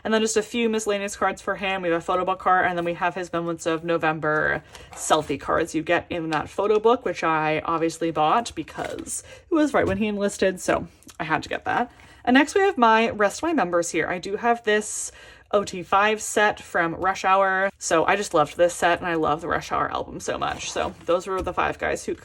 And then just a few miscellaneous cards for him. We have a photo book card, and then we have his Moments of November selfie cards you get in that photo book, which I obviously bought because it was right when he enlisted, so I had to get that. And next we have my rest of my members here. I do have this OT5 set from Rush Hour. So I just loved this set, and I love the Rush Hour album so much. So those were the 5 guys who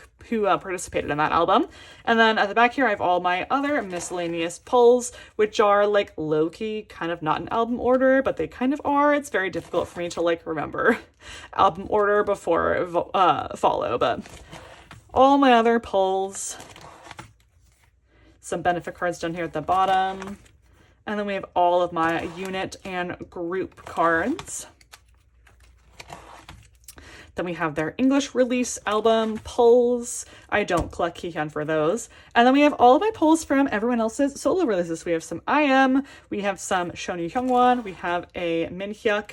participated in that album. And then at the back here, I have all my other miscellaneous pulls, which are like low-key, kind of not in album order, but they kind of are. It's very difficult for me to like remember album order before follow, but all my other pulls. Some benefit cards down here at the bottom. And then we have all of my unit and group cards. Then we have their English release album pulls. I don't collect kihyun for those. And then we have all of my pulls from everyone else's solo releases. We have some IM, we have some Shonu Hyungwon, we have a Minhyuk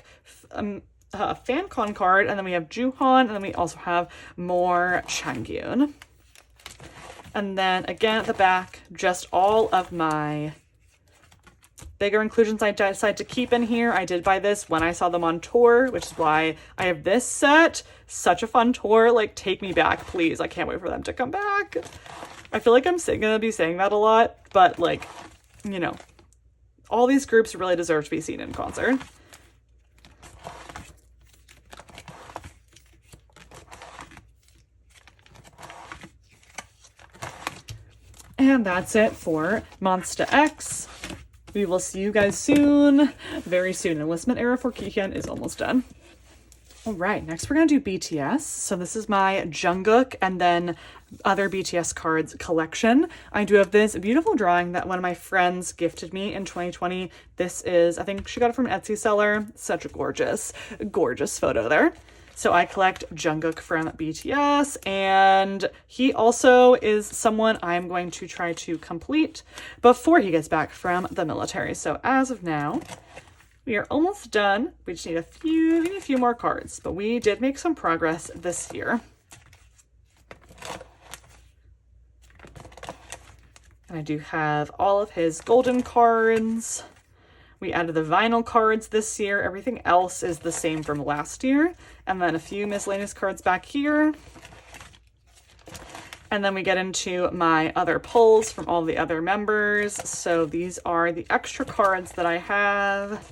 FanCon card, and then we have Jungwon, and then we also have more Changyeon. And then again at the back, just all of my bigger inclusions I decided to keep in here. I did buy this when I saw them on tour, which is why I have this set. Such a fun tour. Like, take me back, please. I can't wait for them to come back. I feel like I'm gonna be saying that a lot, but like, you know, all these groups really deserve to be seen in concert. And that's it for Monsta X. We will see you guys soon, very soon. Enlistment era for Kihyun is almost done. All right, next we're gonna do BTS. So this is my Jungkook and then other BTS cards collection. I do have this beautiful drawing that one of my friends gifted me in 2020. This is, I think she got it from an Etsy seller. Such a gorgeous, gorgeous photo there. So I collect Jungkook from BTS, and he also is someone I'm going to try to complete before he gets back from the military. So as of now, we are almost done. We just need a few more cards, but we did make some progress this year. And I do have all of his golden cards. We added the vinyl cards this year. Everything else is the same from last year. And then a few miscellaneous cards back here. And then we get into my other pulls from all the other members. So these are the extra cards that I have.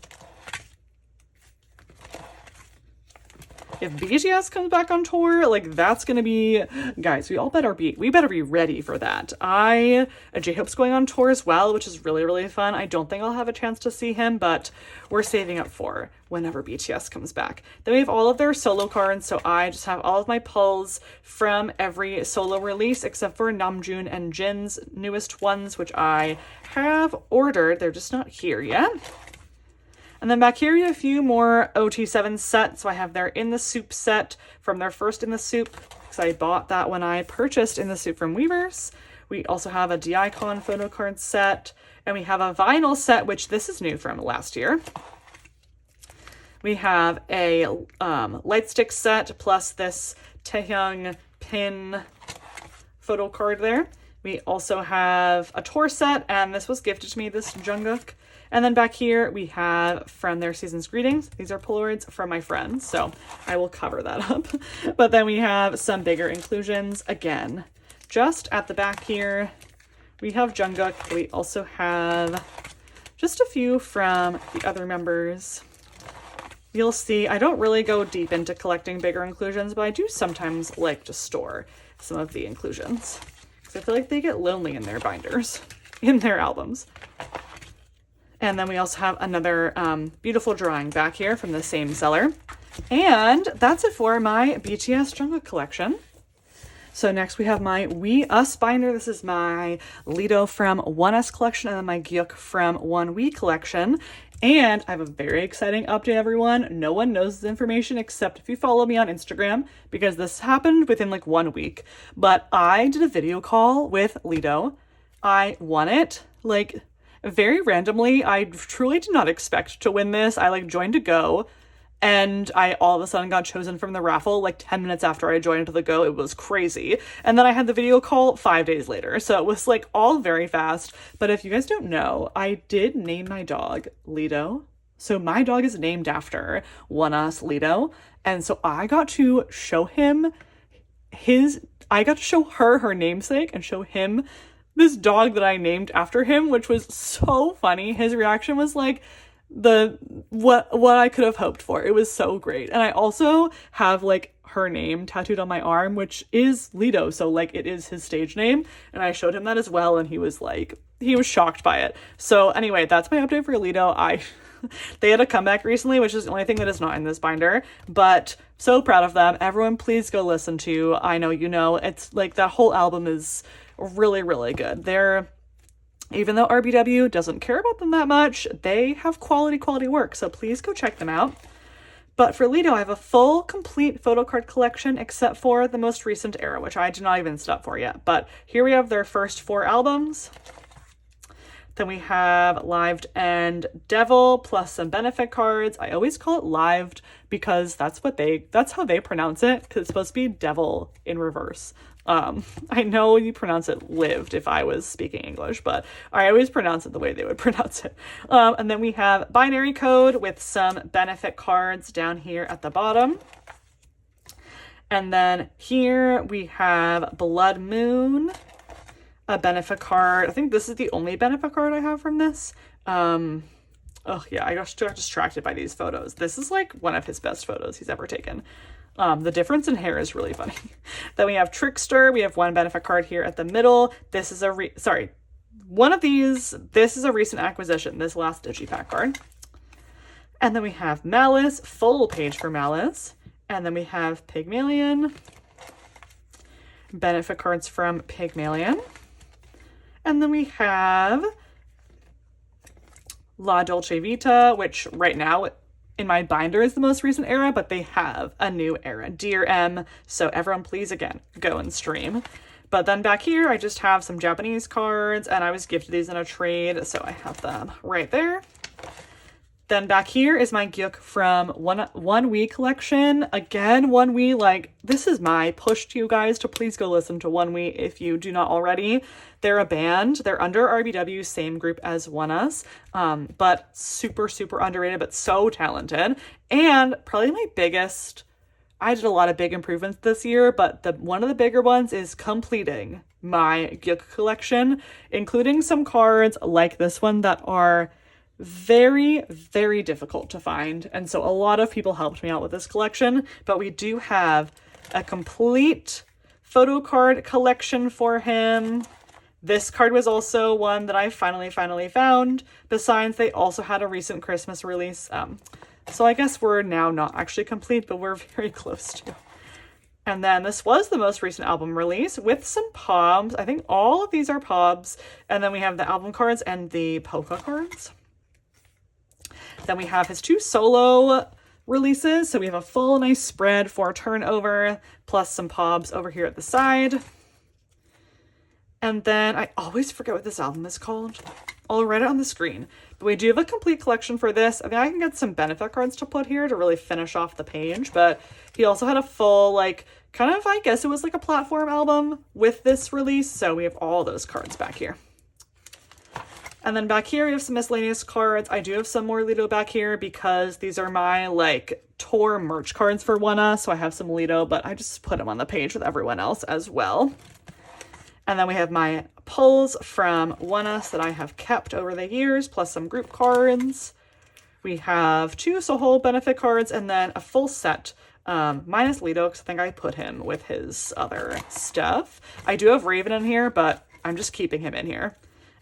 If BTS comes back on tour, like that's gonna be, guys, we better be ready for that. J-Hope's going on tour as well, which is really, really fun. I don't think I'll have a chance to see him, but we're saving up for whenever BTS comes back. Then we have all of their solo cards, so I just have all of my pulls from every solo release except for Namjoon and Jin's newest ones, which I have ordered. They're just not here yet. And then back here, we have a few more OT7 sets. So I have their In the Soup set from their first In the Soup, because I bought that when I purchased In the Soup from Weverse. We also have a Icon photo card set, and we have a vinyl set, which this is new from last year. We have a light stick set, plus this Taehyung pin photo card there. We also have a tour set, and this was gifted to me, this Jungkook. And then back here we have from their season's greetings. These are Polaroids from my friends, so I will cover that up. But then we have some bigger inclusions. Again, just at the back here, we have Jungkook. We also have just a few from the other members. You'll see, I don't really go deep into collecting bigger inclusions, but I do sometimes like to store some of the inclusions, because I feel like they get lonely in their binders, in their albums. And then we also have another beautiful drawing back here from the same seller. And that's it for my BTS Jungkook collection. So next we have my We Us binder. This is my leedo from ONE collection and then my giuk from wonwoo collection. And I have a very exciting update, everyone. No one knows this information except if you follow me on Instagram, because this happened within like 1 week. But I did a video call with leedo. I won it, like, very randomly. I truly did not expect to win this. I like joined a go, and I all of a sudden got chosen from the raffle like 10 minutes after I joined the go. It was crazy. And then I had the video call 5 days later. So it was like all very fast. But if you guys don't know, I did name my dog leedo. So my dog is named after ONE leedo. And so I got to show him her namesake and show him this dog that I named after him, which was so funny. His reaction was like, what I could have hoped for. It was so great. And I also have like her name tattooed on my arm, which is Leedo, so like it is his stage name, and I showed him that as well, and he was shocked by it. So anyway, that's my update for Leedo. They had a comeback recently, which is the only thing that is not in this binder, but so proud of them. Everyone please go listen to I Know You Know. It's like that whole album is really, really good. Even though RBW doesn't care about them that much, they have quality work, so please go check them out. But for Leedo, I have a full, complete photocard collection except for the most recent era, which I did not even stop for yet. But here we have their first 4 albums. Then we have Lived and Devil plus some benefit cards. I always call it Lived because that's how they pronounce it, because it's supposed to be devil in reverse. I know you pronounce it lived if I was speaking English, but I always pronounce it the way they would pronounce it. And then we have binary code with some benefit cards down here at the bottom. And then here we have Blood Moon, a benefit card. I think this is the only benefit card I have from this. Oh yeah, I got distracted by these photos. This is like one of his best photos he's ever taken. The difference in hair is really funny. Then we have Trickster. We have one benefit card here at the middle. This is one of these. This is a recent acquisition, this last Digipack card. And then we have Malice, full page for Malice. And then we have Pygmalion. Benefit cards from Pygmalion. And then we have La Dolce Vita, which right now in my binder is the most recent era, but they have a new era, Dear M. So everyone please, again, go and stream. But then back here, I just have some Japanese cards, and I was gifted these in a trade, so I have them right there. Then back here is my giuk from wonwoo collection. Again, wonwoo, like, this is my push to you guys to please go listen to wonwoo if you do not already. They're a band. They're under RBW, same group as ONEUS, but super, super underrated, but so talented. And probably my biggest, I did a lot of big improvements this year, but one of the bigger ones is completing my giuk collection, including some cards like this one that are very, very difficult to find. And so a lot of people helped me out with this collection, but we do have a complete photo card collection for him. This card was also one that I finally found. Besides, they also had a recent Christmas release. So I guess we're now not actually complete, but we're very close to. And then this was the most recent album release with some POBs. I think all of these are POBs. And then we have the album cards and the polka cards. Then we have his 2 solo releases. So we have a full nice spread for turnover, plus some POBs over here at the side. And then I always forget what this album is called. I'll write it on the screen. But we do have a complete collection for this. I think I can get some benefit cards to put here to really finish off the page. But he also had a full, like, kind of, I guess it was like a platform album with this release. So we have all those cards back here. And then back here, we have some miscellaneous cards. I do have some more Leedo back here because these are my, like, tour merch cards for ONEUS. So I have some Leedo, but I just put them on the page with everyone else as well. And then we have my pulls from ONEUS that I have kept over the years, plus some group cards. We have 2 Soho benefit cards and then a full set, minus Leedo, because I think I put him with his other stuff. I do have Raven in here, but I'm just keeping him in here.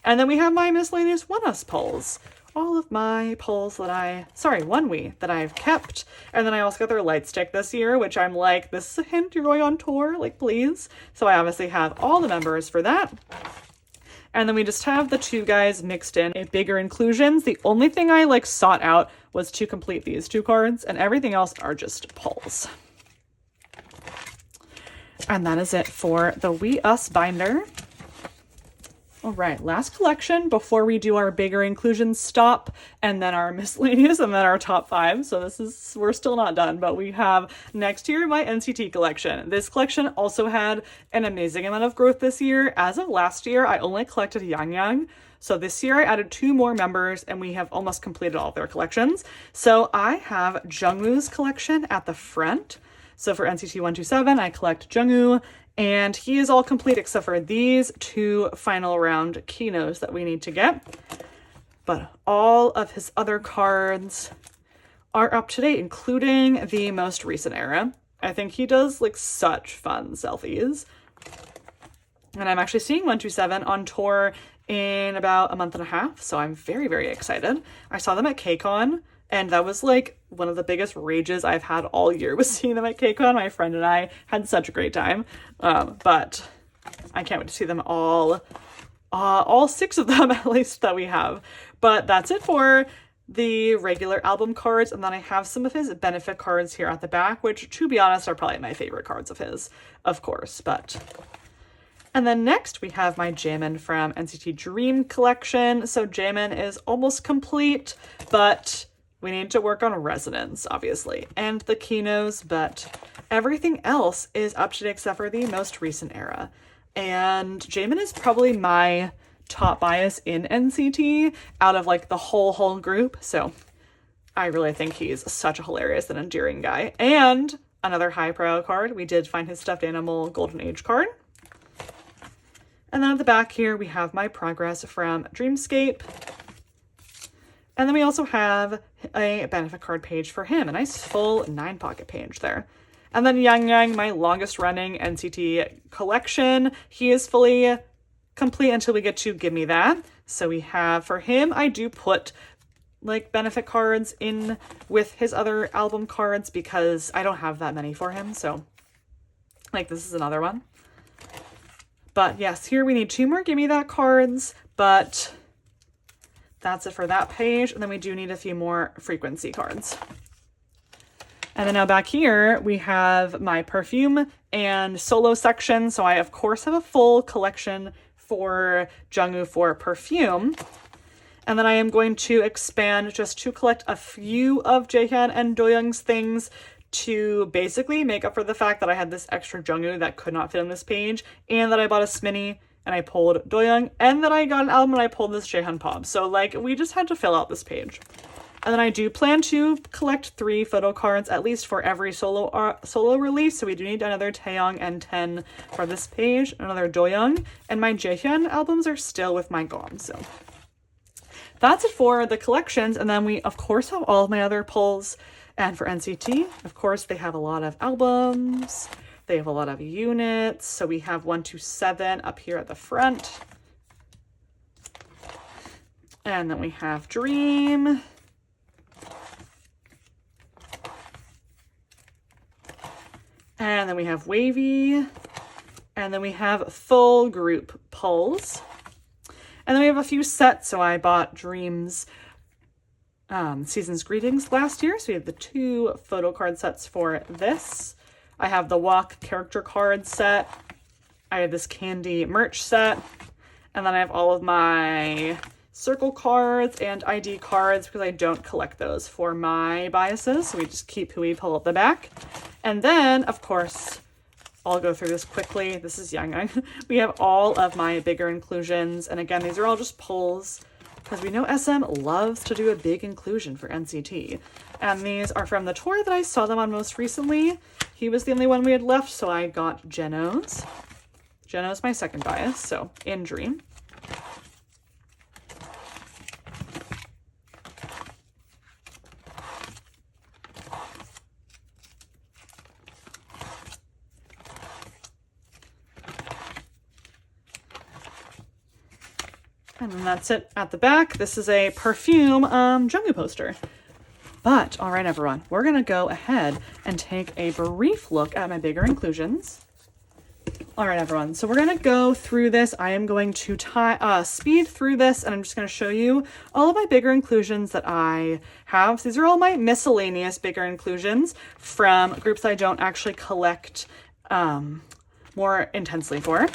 And then we have my miscellaneous ONEUS pulls. All of my pulls that wonwoo that I've kept. And then I also got their light stick this year, which I'm like, this is a hint you're going on tour, like, please. So I obviously have all the members for that. And then we just have the 2 guys mixed in a bigger inclusions. The only thing I, like, sought out was to complete these 2 cards, and everything else are just pulls. And that is it for the We Us binder. All right, last collection before we do our bigger inclusion stop and then our miscellaneous and then our top 5. So we're still not done, but we have next year my NCT collection. This collection also had an amazing amount of growth this year. As of last year, I only collected Yangyang. So this year I added 2 more members and we have almost completed all of their collections. So I have Jungwoo's collection at the front. So for NCT 127, I collect Jungwoo. And he is all complete except for these 2 final round keynotes that we need to get. but all of his other cards are up to date, including the most recent era. I think he does like such fun selfies. And I'm actually seeing 127 on tour in about a month and a half, so I'm very, very excited. I saw them at KCON, and that was like one of the biggest rages I've had all year was seeing them at KCON. My friend and I had such a great time, but I can't wait to see them all 6 of them at least that we have. But that's it for the regular album cards, and then I have some of his benefit cards here at the back, which to be honest are probably my favorite cards of his, of course. And then next we have my Jaemin from NCT Dream collection. So Jaemin is almost complete, but we need to work on resonance, obviously, and the keynotes, but everything else is up to date except for the most recent era. And Jaemin is probably my top bias in NCT out of like the whole group. So I really think he's such a hilarious and endearing guy. And another high pro card, we did find his stuffed animal Golden Age card. And then at the back here, we have my progress from Dreamscape. And then we also have a benefit card page for him, a nice full 9-pocket page there. And then Yangyang, my longest running NCT collection. He is fully complete until we get to Give Me That. So we have, for him, I do put like benefit cards in with his other album cards because I don't have that many for him. So like this is another one. But yes, here we need 2 more Give Me That cards, but that's it for that page. And then we do need a few more frequency cards. And then now back here, we have my perfume and solo section. So I, of course, have a full collection for Jungwoo for perfume. And then I am going to expand just to collect a few of Jaehyun and Doyoung's things to basically make up for the fact that I had this extra Jungwoo that could not fit on this page, and that I bought a Sminny and I pulled Doyoung, and that I got an album and I pulled this Jaehyun Pop. So like we just had to fill out this page. And then I do plan to collect 3 photo cards at least for every solo release. So we do need another Taeyong and 10 for this page, another Doyoung, and my Jaehyun albums are still with my GOM. So that's it for the collections. And then we of course have all of my other pulls. And for NCT, of course, they have a lot of albums. They have a lot of units. So we have 127 up here at the front. And then we have Dream. And then we have Wavy. And then we have full group pulls. And then we have a few sets. So I bought Dream's Season's Greetings last year. So we have the 2 photo card sets for this. I have the Walk character card set. I have this Candy merch set. And then I have all of my circle cards and ID cards because I don't collect those for my biases. So we just keep who we pull at the back. And then, of course, I'll go through this quickly. This is Yangyang. We have all of my bigger inclusions. And again, these are all just pulls because we know SM loves to do a big inclusion for NCT. And these are from the tour that I saw them on most recently. He was the only one we had left, so I got Jeno's. Jeno's my second bias, so in Dream. And then that's it at the back. This is a perfume Jungwoo poster. But, all right, everyone, we're going to go ahead and take a brief look at my bigger inclusions. All right, everyone, so we're going to go through this. I am going to speed through this, and I'm just going to show you all of my bigger inclusions that I have. So these are all my miscellaneous bigger inclusions from groups I don't actually collect more intensely for.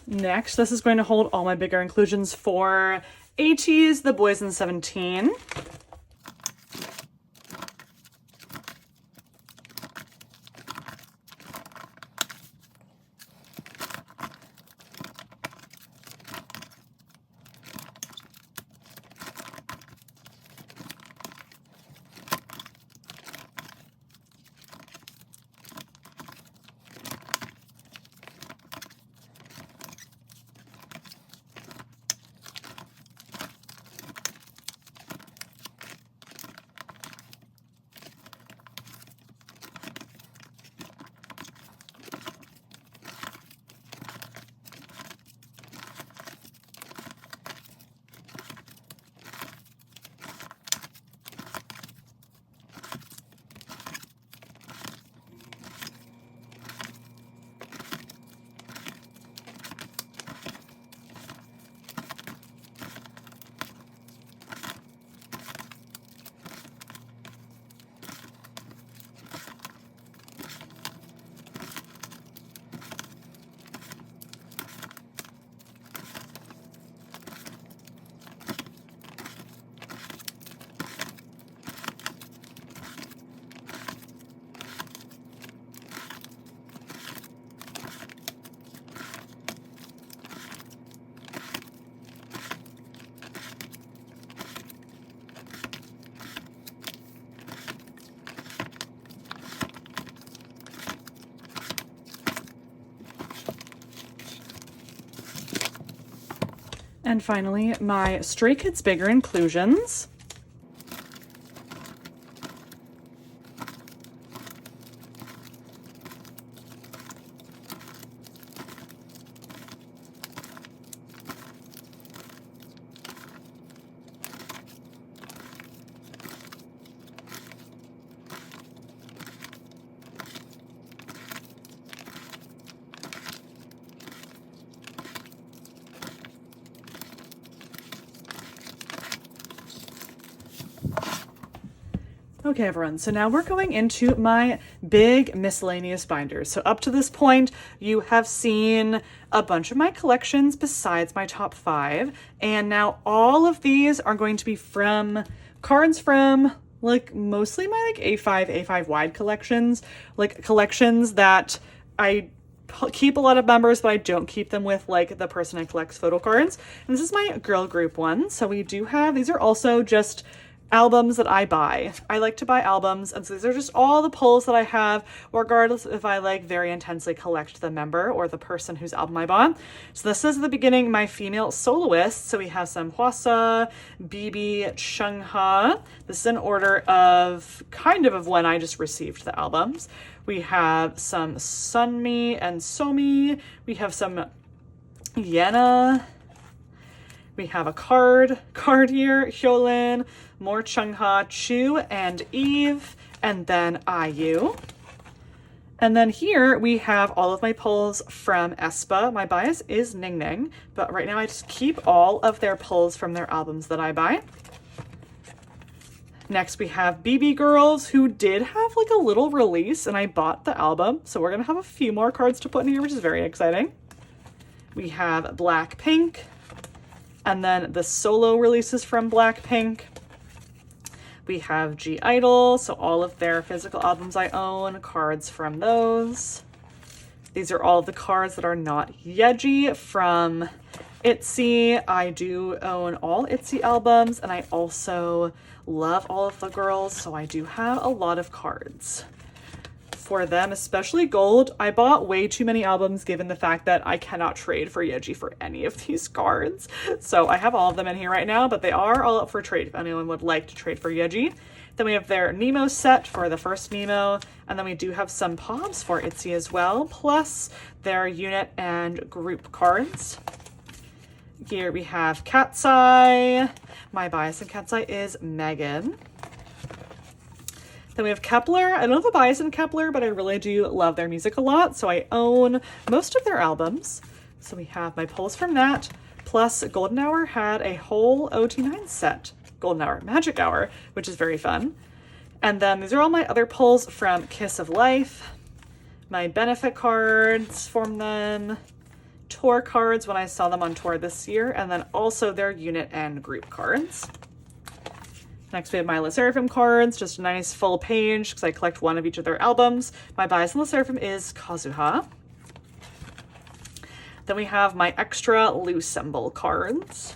Next, this is going to hold all my bigger inclusions for ateez, the Boyz in 17. And finally, my Stray Kids bigger inclusions. Okay, everyone, so now we're going into my big miscellaneous binders. So up to this point, you have seen a bunch of my collections besides my top 5. And now all of these are going to be from cards from like mostly my like A5 wide collections, like collections that I keep a lot of members, but I don't keep them with like the person I collects photo cards. And this is my girl group one. So we do have, these are also just albums that I buy. I like to buy albums, and so these are just all the pulls that I have, regardless if I like very intensely collect the member or the person whose album I bought. So this is at the beginning my female soloists. So we have some Hwasa, BB, Chungha. This is in order of kind of when I just received the albums. We have some Sunmi and Somi. We have some Yena. We have a card here, Hyolin, more Chungha, Chu, and Eve, and then IU. And then here we have all of my pulls from aespa. My bias is Ning Ning, but right now I just keep all of their pulls from their albums that I buy. Next we have BB Girls, who did have like a little release, and I bought the album, so we're gonna have a few more cards to put in here, which is very exciting. We have Blackpink, and then the solo releases from Blackpink. We have G-Idol, so all of their physical albums I own, cards from those. These are all of the cards that are not Yeji from itzy. I do own all itzy albums, and I also love all of the girls, so I do have a lot of cards for them, especially gold. I bought way too many albums given the fact that I cannot trade for Yeji for any of these cards. So I have all of them in here right now, but they are all up for trade if anyone would like to trade for Yeji. Then we have their Nemo set for the first Nemo, and then we do have some Pops for itzy as well, plus their unit and group cards. Here we have Cat's Eye. My bias in Cat's Eye is Megan. Then we have Kepler. I don't have a bias in Kepler, but I really do love their music a lot, so I own most of their albums. So we have my pulls from that, plus Golden Hour had a whole OT9 set, Golden Hour Magic Hour, which is very fun. And then these are all my other pulls from Kiss of Life, my benefit cards from them, tour cards when I saw them on tour this year, and then also their unit and group cards. Next, we have my LE SSERAFIM cards, just a nice full page because I collect one of each of their albums. My bias in LE SSERAFIM is Kazuha. Then we have my extra Lu symbol cards,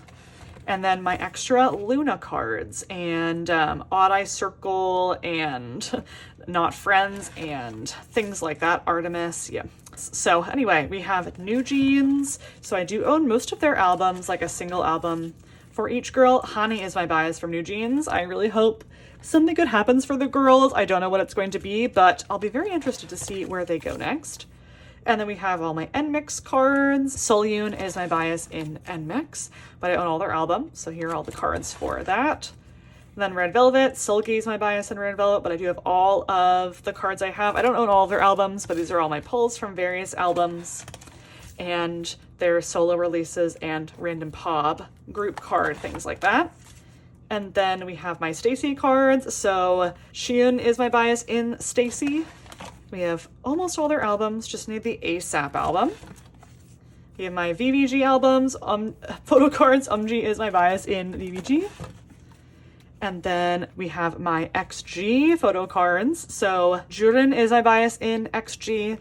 and then my extra Luna cards, and Odd Eye Circle, and Not Friends, and things like that, Artemis, yeah. So anyway, we have New Jeans. So I do own most of their albums, like a single album for each girl. Hani is my bias from New Jeans. I really hope something good happens for the girls. I don't know what it's going to be, but I'll be very interested to see where they go next. And then we have all my NMIX cards. Soloists is my bias in NMIX, but I own all their albums, so here are all the cards for that. And then Red Velvet, Seulgi is my bias in Red Velvet, but I do have all of the cards I have. I don't own all of their albums, but these are all my pulls from various albums and their solo releases and random pop group card, things like that. And then we have my Stacey cards. So Kihyun is my bias in Stacey. We have almost all their albums, just need the ASAP album. We have my VVG albums, photo cards. is my bias in VVG. And then we have my XG photo cards. So Jurin is my bias in XG.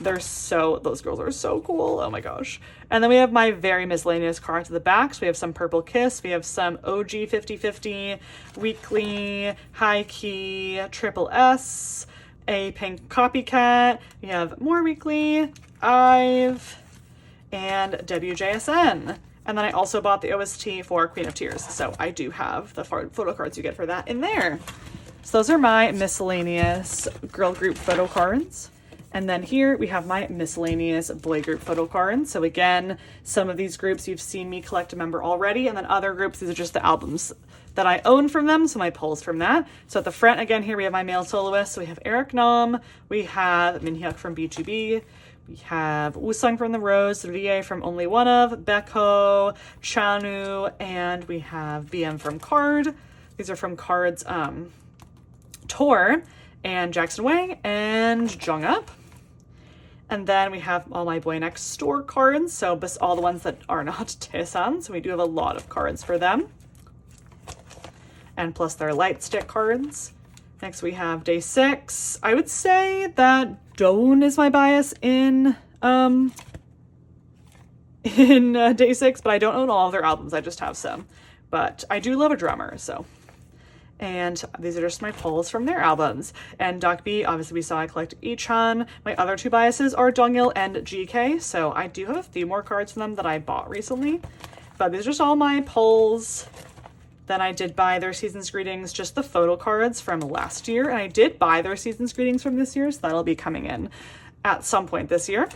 Those girls are so cool. Oh my gosh. And then we have my very miscellaneous cards at the back. So we have some Purple Kiss. We have some OG 50/50, Weekly, High Key, Triple S, a Pink Copycat. We have more Weekly, IVE, and WJSN. And then I also bought the OST for Queen of Tears. So I do have the photo cards you get for that in there. So those are my miscellaneous girl group photo cards. And then here we have my miscellaneous boy group photo cards. So again, some of these groups you've seen me collect a member already, and then other groups, these are just the albums that I own from them, so my pulls from that. So at the front, again, here we have my male soloists. So we have Eric Nam, we have Minhyuk from B2B, we have Woosan from The Rose, Rie from Only One Of, Beko, Chanu, and we have BM from Card. These are from Card's tour, and Jackson Wang and Jung-up. And then we have all my Boy Next Door cards, so all the ones that are not taesan, so we do have a lot of cards for them. And plus their light stick cards. Next we have Day 6. I would say that Dawn is my bias in Day 6, but I don't own all of their albums, I just have some. But I do love a drummer, so. And these are just my pulls from their albums. And Dokbi, obviously we saw I collect echan. My other two biases are Dongil and GK, so I do have a few more cards from them that I bought recently. But these are just all my pulls. Then I did buy their Season's Greetings, just the photo cards from last year. And I did buy their Season's Greetings from this year, so that'll be coming in at some point this year.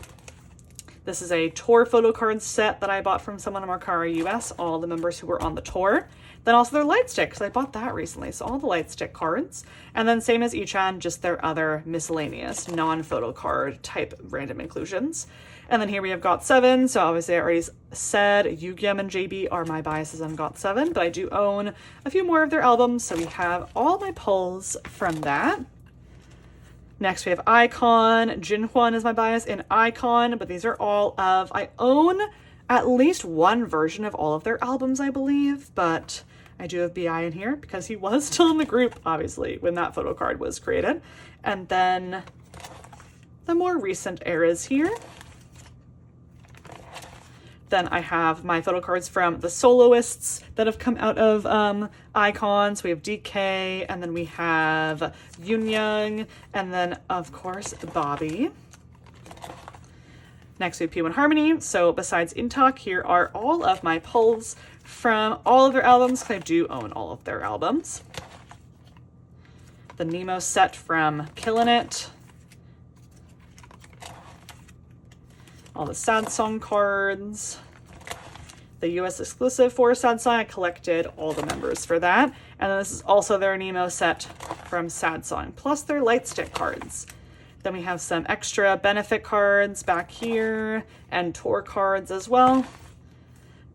This is a tour photo card set that I bought from someone in Marcara US, all the members who were on the tour. Then also their light stick, because I bought that recently, so all the light stick cards. And then same as echan, just their other miscellaneous non-photo card type random inclusions. And then here we have GOT7, so obviously I already said Yugyeom and JB are my biases on GOT7, but I do own a few more of their albums, so we have all my pulls from that. Next we have iKON. Jinhwan is my bias in iKON, but these are all of, I own at least one version of all of their albums, I believe, but I do have BI in here because he was still in the group, obviously, when that photo card was created. And then the more recent eras here. Then I have my photo cards from the soloists that have come out of iKON. So we have DK, and then we have Yangyang, and then, of course, Bobby. Next we have P1 Harmony. So besides intak, here are all of my pulls from all of their albums, because I do own all of their albums. The Nemo set from Killin' It. All the sad song cards. The US exclusive for sad song. I collected all the members for that. And then this is also their Nemo set from sad song, plus their light stick cards. Then we have some extra benefit cards back here and tour cards as well.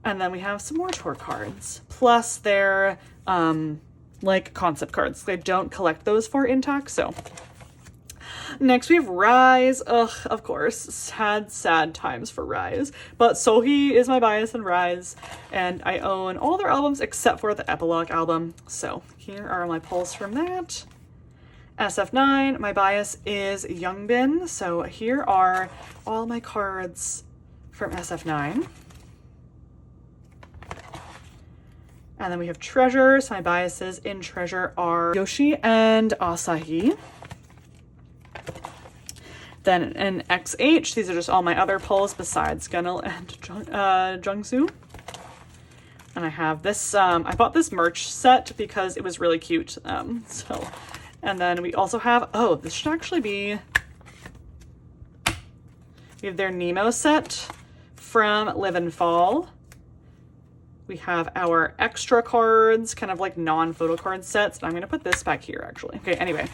And then we have some more tour cards, plus their like concept cards. I don't collect those for intak, so Next we have Rise. Ugh, of course, sad times for Rise. But Sohee is my bias in Rise, and I own all their albums except for the epilogue album. So here are my pulls from that. SF9, my bias is Youngbin, so here are all my cards from SF9. And then we have Treasure, so my biases in Treasure are Yoshi and Asahi. Then in XH, these are just all my other pulls besides Gunnel and Jungsu. And I have this, I bought this merch set because it was really cute, and then we also have, oh, this should actually be, we have their Nemo set from Live and Fall. We have our extra cards, kind of like non-photo card sets. And I'm going to put this back here, actually. Okay, anyway.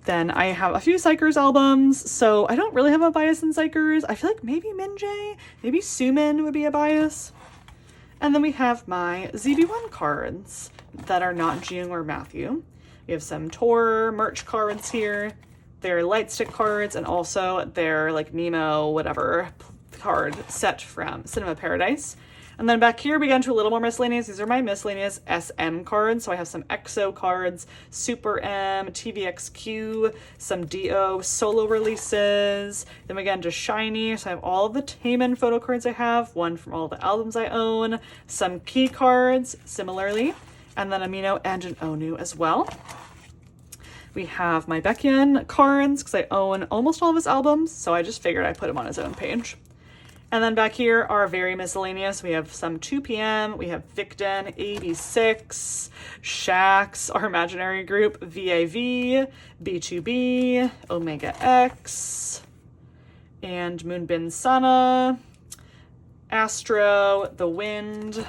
Then I have a few Psychers albums, so I don't really have a bias in Psychers. I feel like maybe Minjae, maybe Sumin would be a bias. And then we have my ZB1 cards that are not Jung or Matthew. We have some Tor merch cards here, their Lightstick cards, and also their like Nemo whatever card set from Cinema Paradise. And then back here we get into a little more miscellaneous. These are my miscellaneous SM cards. So I have some EXO cards, Super M, TVXQ, some DO solo releases. Then we get into Shiny. So I have all of the Taemin photo cards I have, one from all the albums I own, some key cards similarly, and then Amino and an Onu as well. We have my Baekhyun cards because I own almost all of his albums. So I just figured I'd put him on his own page. And then back here are very miscellaneous. We have some 2PM, we have Victon, 86, Shax, our imaginary group, VAV, B2B, Omega X, and Moonbin Sana, Astro, The Wind,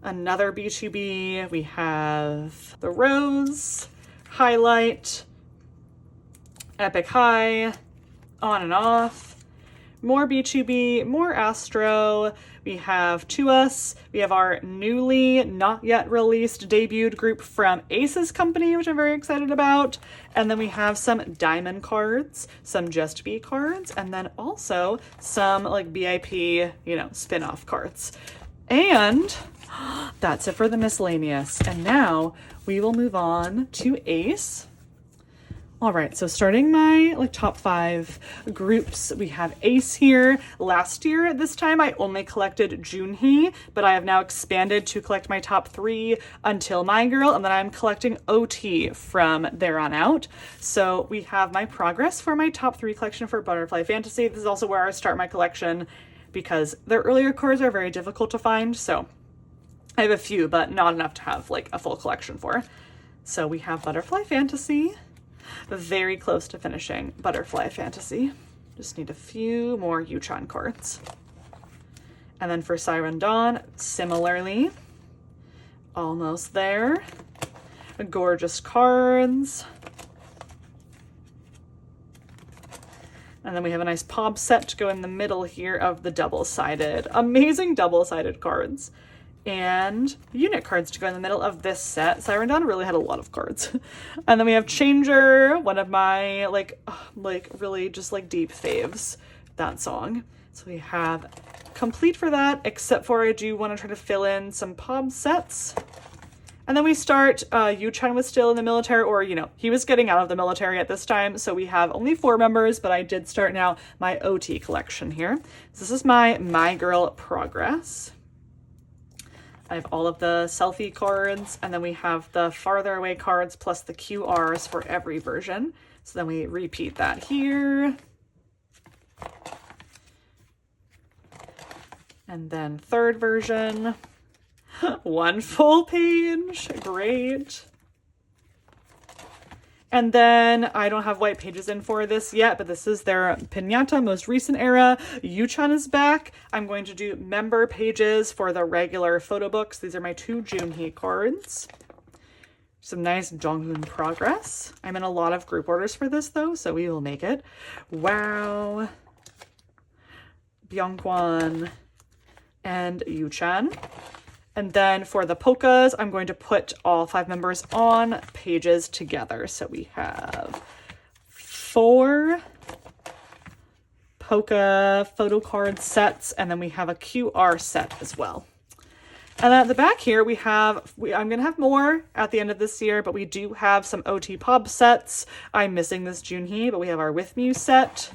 another B2B. We have The Rose, Highlight, Epic High, On and Off, more B2B, more Astro. We have To Us. We have our newly not yet released debuted group from ateez company, which I'm very excited about. And then we have some Diamond cards, some Just Be cards, and then also some like BIP, spin-off cards. And that's it for the miscellaneous. And now we will move on to ace. All right, so starting my top 5 groups, we have ace here. Last year at this time, I only collected Junhee, but I have now expanded to collect my top 3 until My Girl, and then I'm collecting OT from there on out. So we have my progress for my top 3 collection for Butterfly Fantasy. This is also where I start my collection because their earlier cards are very difficult to find. So I have a few, but not enough to have a full collection for. So we have Butterfly Fantasy. Very close to finishing Butterfly Fantasy. Just need a few more Echan cards. And then for Siren Dawn, similarly, almost there. Gorgeous cards. And then we have a nice Pob set to go in the middle here of the double-sided, amazing double-sided cards. And unit cards to go in the middle of this set. Siren Dawn really had a lot of cards. And then we have Changer, one of my really just deep faves, that song. So we have complete for that, except for I do want to try to fill in some Pob sets. And then we start, Yu-chan was still in the military, or, he was getting out of the military at this time. So we have only 4 members, but I did start now my OT collection here. So this is my Girl progress. I have all of the selfie cards, and then we have the farther away cards plus the QRs for every version. So then we repeat that here. And then third version, 1 full page, great. And then I don't have white pages in for this yet, but this is their Piñata most recent era. Yu-chan is back. I'm going to do member pages for the regular photo books. These are my 2 Junhee cards. Some nice Jonghoon progress. I'm in a lot of group orders for this though, so we will make it. Wow. Byungkwon and Yu-chan. And then for the polkas, I'm going to put all 5 members on pages together. So we have 4 polka photo card sets, and then we have a QR set as well. And at the back here, I'm going to have more at the end of this year, but we do have some OT Pop sets. I'm missing this Junhee, but we have our With Mew set.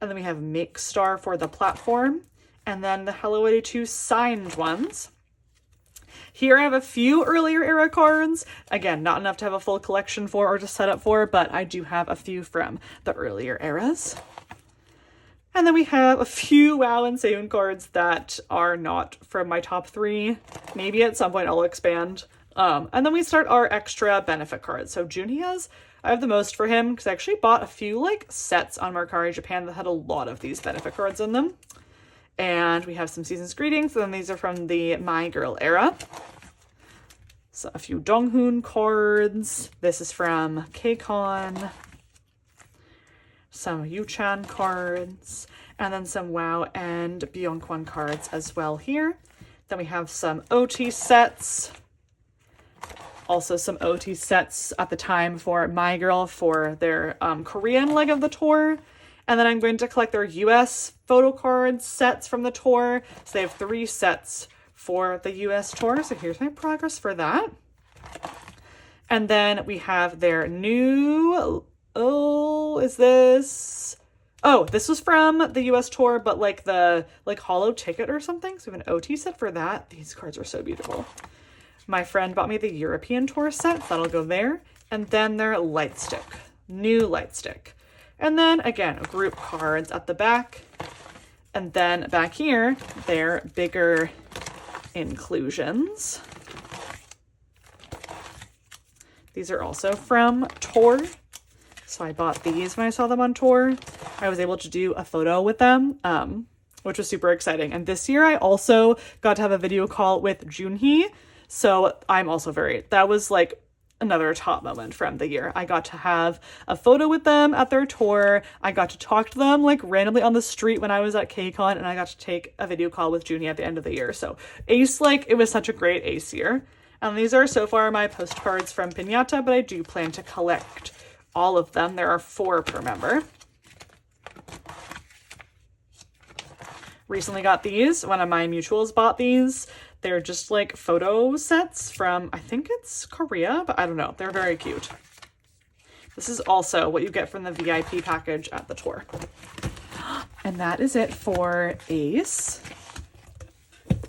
And then we have Make Star for the platform. And then the Hello 82 signed ones. Here I have a few earlier era cards. Again, not enough to have a full collection for or to set up for, but I do have a few from the earlier eras. And then we have a few WoW and Sangyeon cards that are not from my top 3. Maybe at some point I'll expand. And then we start our extra benefit cards. So Junhee I have the most for him because I actually bought a few like sets on Mercari Japan that had a lot of these benefit cards in them. And we have some Season's Greetings, and then these are from the My Girl era. So a few Donghoon cards. This is from KCON. Some Yuchan cards, and then some WoW and Byungkwon cards as well here. Then we have some OT sets. Also some OT sets at the time for My Girl for their Korean leg of the tour. And then I'm going to collect their US photo card sets from the tour. So they have 3 sets for the US tour. So here's my progress for that. And then we have their new... this was from the US tour, but like the holo ticket or something. So we have an OT set for that. These cards are so beautiful. My friend bought me the European tour set, so that'll go there. And then their light stick, new light stick. And then again, group cards at the back. And then back here, their bigger inclusions. These are also from tour. So I bought these when I saw them on tour. I was able to do a photo with them, which was super exciting. And this year I also got to have a video call with Junhee. So I'm also that was like another top moment from the year. I got to have a photo with them at their tour. I got to talk to them like randomly on the street when I was at KCON, and I got to take a video call with Junhee at the end of the year. So Ace, it was such a great Ace year. And these are so far my postcards from Piñata, but I do plan to collect all of them. There are 4 per member. Recently got these. One of my mutuals bought these. They're just like photo sets from, I think it's Korea, but I don't know. They're very cute. This is also what you get from the VIP package at the tour. And that is it for Ace.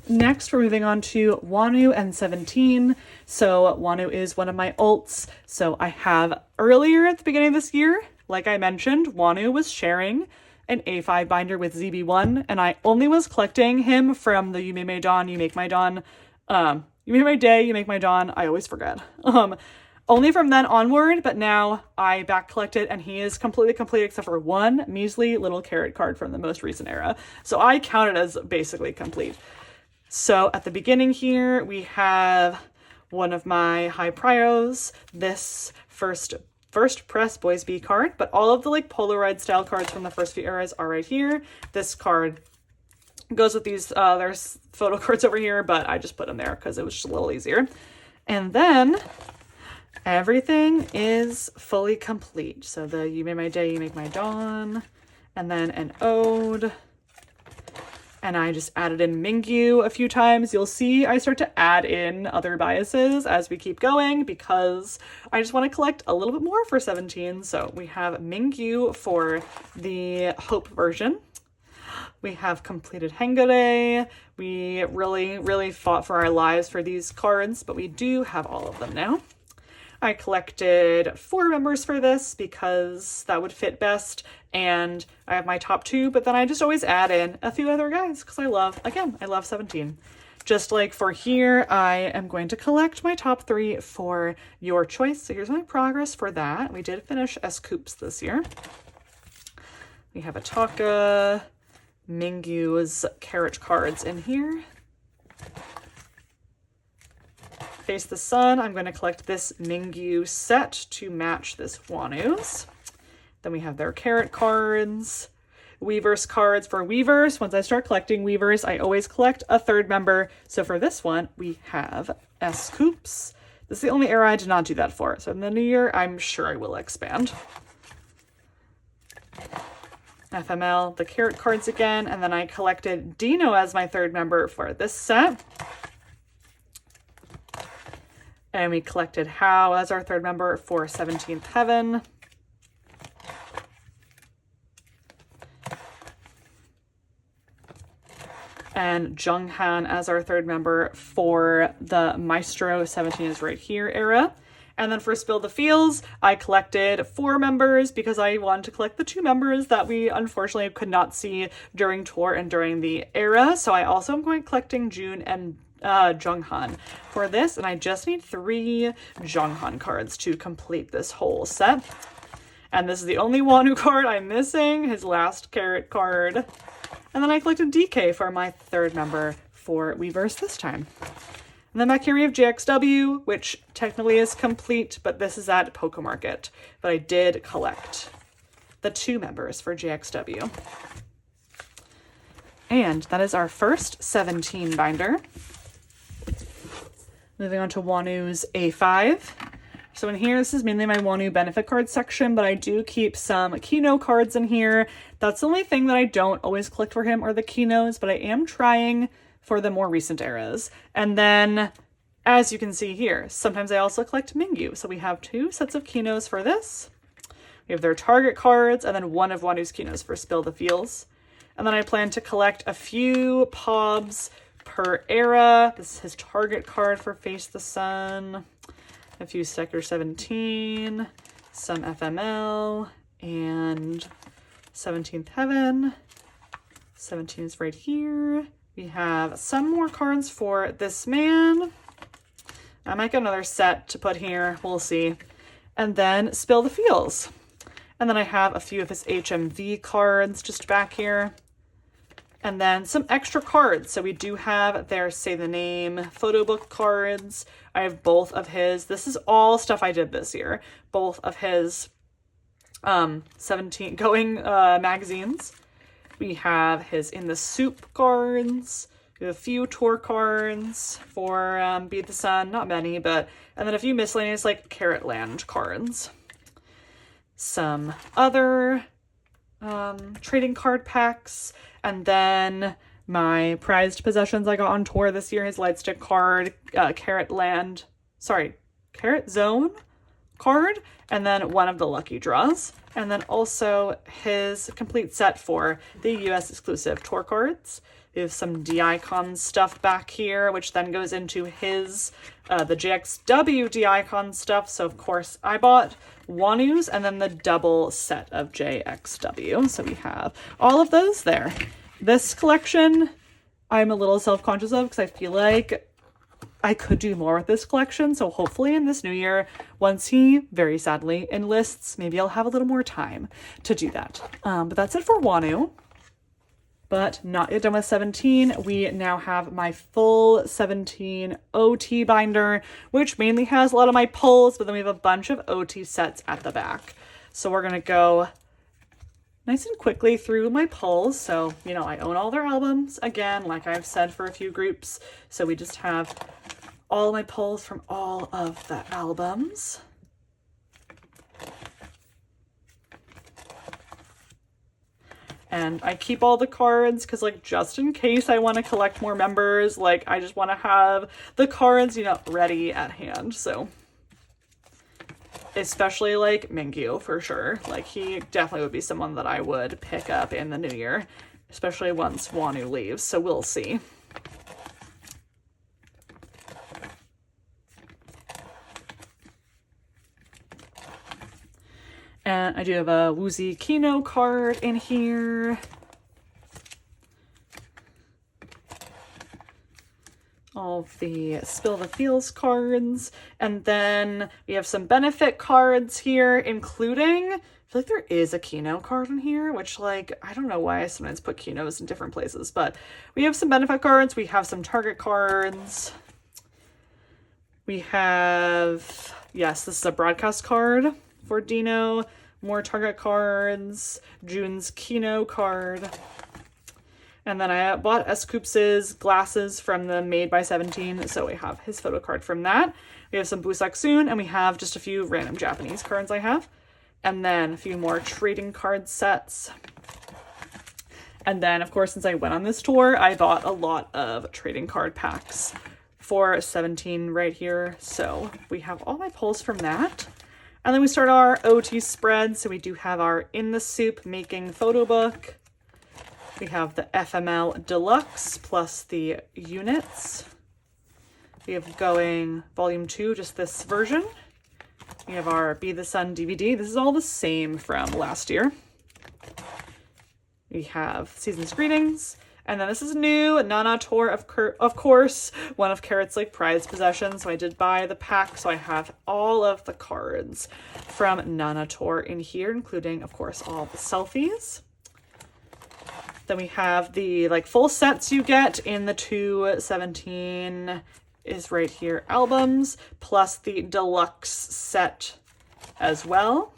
Next, we're moving on to wonwoo and 17. So wonwoo is one of my ults. So I have earlier at the beginning of this year, like I mentioned, wonwoo was sharing an A5 binder with ZB1, and I only was collecting him from the You Made My Dawn, You Make My Dawn, You Made My Day, You Make My Dawn, I always forget. Only from then onward, but now I back collected, and he is completely complete except for one measly little carrot card from the most recent era. So I count it as basically complete. So at the beginning here, we have one of my high prios, this first press Boyz B card, but all of the Polaroid style cards from the first few eras are right here. This card goes with these, there's photo cards over here, but I just put them there because it was just a little easier. And then everything is fully complete. So the You Made My Day, You Make My Dawn, and then an ode. And I just added in Mingyu a few times. You'll see I start to add in other biases as we keep going because I just want to collect a little bit more for 17. So we have Mingyu for the Hope version. We have completed Hengare. We really fought for our lives for these cards, but we do have all of them now. I collected 4 members for this because that would fit best, and I have my top 2, but then I just always add in a few other guys because I love 17. Just like for here, I am going to collect my top 3 for your choice. So here's my progress for that. We did finish S-Coops this year. We have Ataka, Mingyu's carrot cards in here. Face the Sun, I'm going to collect this Mingyu set to match this wonwoo's. Then we have their carrot cards, Weverse cards for Weverse. Once I start collecting Weverse, I always collect a 3rd member. So for this one, we have S-Coops. This is the only era I did not do that for. So in the new year, I'm sure I will expand. FML, the carrot cards again, and then I collected Dino as my third member for this set. And we collected How as our third member for 17th Heaven. And Junghan as our third member for the Maestro 17 is right here era. And then for Spill the Feels, I collected 4 members because I wanted to collect the 2 members that we unfortunately could not see during tour and during the era. So I also am going collecting June and Junghan for this, and I just need 3 Junghan cards to complete this whole set. And this is the only wonwoo card I'm missing, his last carrot card. And then I collected DK for my third member for Weverse this time. And then back here we have JXW, which technically is complete, but this is at Poke Market. But I did collect the 2 members for JXW. And that is our first 17 binder. Moving on to wonwoo's A5. So in here, this is mainly my wonwoo benefit card section, but I do keep some Kino cards in here. That's the only thing that I don't always collect for him are the Kinos, but I am trying for the more recent eras. And then, as you can see here, sometimes I also collect Mingyu. So we have 2 sets of Kinos for this. We have their target cards, and then 1 of wonwoo's Kinos for Spill the Feels. And then I plan to collect a few Pobs per era. This is his target card for Face the Sun. A few Sector 17, some FML, and 17th Heaven. 17 is right here. We have some more cards for this man. I might get another set to put here. We'll see. And then Spill the Feels. And then I have a few of his HMV cards just back here. And then some extra cards. So we do have their Say the Name photo book cards. I have both of his. This is all stuff I did this year. Both of his 17 going magazines. We have his In the Soup cards. We have a few tour cards for Beat the Sun. Not many, but... And then a few miscellaneous, like, Carrot Land cards. Some other trading card packs. And then my prized possessions I got on tour this year. His Lightstick card, Carrot Zone card. And then one of the Lucky Draws. And then also his complete set for the US exclusive tour cards. We have some D-Icon stuff back here, which then goes into his, the JXW D-Icon stuff. So of course I bought wonwoo's and then the double set of JXW. So we have all of those there. This collection I'm a little self-conscious of because I feel like I could do more with this collection. So hopefully in this new year, once he very sadly enlists, maybe I'll have a little more time to do that. But that's it for wonwoo. But not yet done with 17. We now have my full 17 OT binder, which mainly has a lot of my pulls, but then we have a bunch of OT sets at the back. So we're gonna go nice and quickly through my pulls. So, you know, I own all their albums, again, like I've said for a few groups. So we just have all my pulls from all of the albums. And I keep all the cards because, like, just in case I want to collect more members, like, I just want to have the cards, you know, ready at hand. So, especially, like, Mingyu, for sure. Like, he definitely would be someone that I would pick up in the new year, especially once wonwoo leaves. So, we'll see. And I do have a Woozy Kino card in here. All of the Spill the Feels cards. And then we have some benefit cards here, including, I feel like there is a Kino card in here, which, like, I don't know why I sometimes put Kinos in different places, but we have some benefit cards. We have some Target cards. We have, yes, this is a broadcast card for Dino. More Target cards, June's Kino card. And then I bought S-Coops's glasses from the Made by 17, so we have his photo card from that. We have some Busak Soon, and we have just a few random Japanese cards I have. And then a few more trading card sets. And then, of course, since I went on this tour, I bought a lot of trading card packs for 17 right here. So we have all my pulls from that. And then we start our OT spread. So we do have our In the Soup Making photo book. We have the FML Deluxe plus the units. We have going volume 2, just this version. We have our Be the Sun DVD. This is all the same from last year. We have Season's Greetings. And then this is new, Nana Tour, of course, one of Carrot's like prized possessions. So I did buy the pack, so I have all of the cards from Nana Tour in here, including, of course, all the selfies. Then we have the like full sets you get in the 217 is right here albums, plus the deluxe set as well.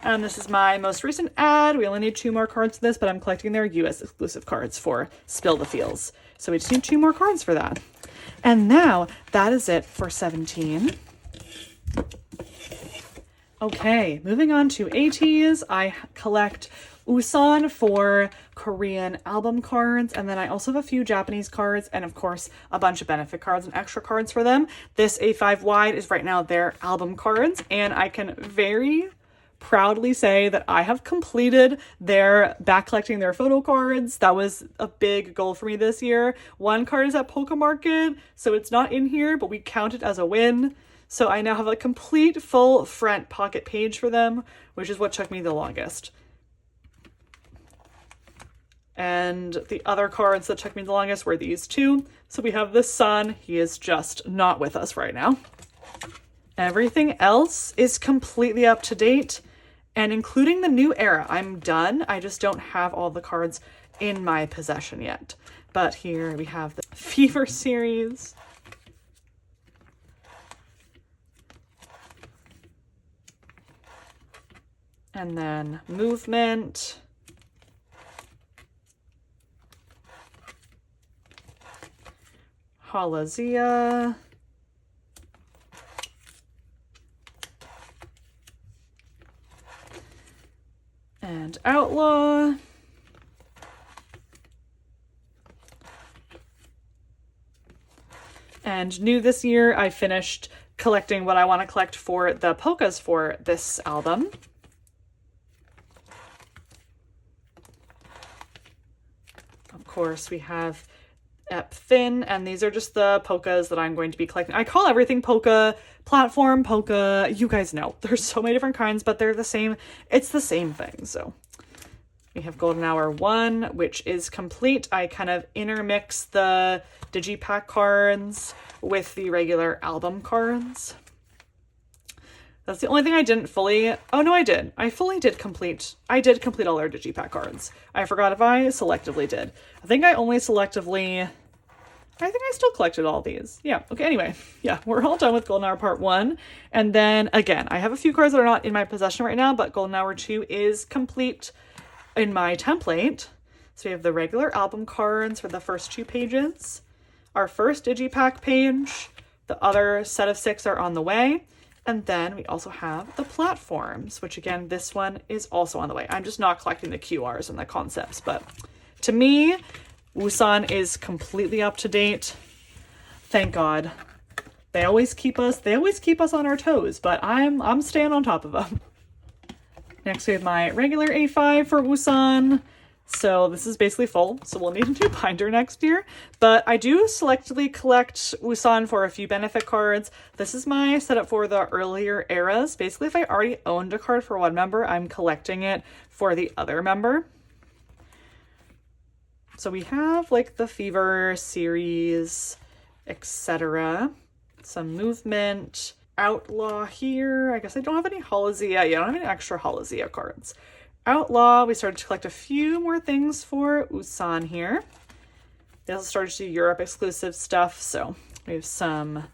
And this is my most recent ad. We only need 2 more cards for this, but I'm collecting their US exclusive cards for Spill the Feels. So we just need 2 more cards for that. And now that is it for 17. Okay, moving on to ateez. I collect woosan for Korean album cards, and then I also have a few Japanese cards, and of course a bunch of benefit cards and extra cards for them. This A5 wide is right now their album cards, and I can very proudly say that I have completed their back collecting their photo cards. That was a big goal for me this year. One card is at Polka Market, so it's not in here, but we count it as a win. So I now have a complete full front pocket page for them, which is what took me the longest. And the other cards that took me the longest were these 2. So we have the Sun. He is just not with us right now. Everything else is completely up to date, and including the new era. I'm done. I just don't have all the cards in my possession yet. But here we have the Fever series. And then Movement. Halazia. And Outlaw. And new this year, I finished collecting what I want to collect for the polkas for this album. Of course, we have Ep Thin, and these are just the polkas that I'm going to be collecting. I call everything polka, platform polka, you guys know. There's so many different kinds, but they're the same. It's the same thing, so. We have Golden Hour 1, which is complete. I kind of intermix the digipack cards with the regular album cards. That's the only thing I didn't fully... Oh, no, I did. I did complete all their digipack cards. I forgot if I selectively did. I think I only selectively... I think I still collected all these. Yeah, okay, anyway. Yeah, we're all done with Golden Hour Part 1. And then, again, I have a few cards that are not in my possession right now, but Golden Hour 2 is complete in my template. So we have the regular album cards for the first 2 pages. Our first digipack page. The other set of 6 are on the way. And then we also have the platforms, which again, this one is also on the way. I'm just not collecting the QRs and the concepts, but to me, woosan is completely up to date. Thank God. They always keep us on our toes, but I'm staying on top of them. Next we have my regular A5 for woosan. So this is basically full, so we'll need a new binder next year. But I do selectively collect woosan for a few benefit cards. This is my setup for the earlier eras. Basically, if I already owned a card for one member, I'm collecting it for the other member. So we have like the Fever series, etc. Some Movement, Outlaw here. I guess I don't have any Halazia. Yeah, I don't have any extra Halazia cards. Outlaw, we started to collect a few more things for woosan here. They also started to do Europe exclusive stuff, so we have some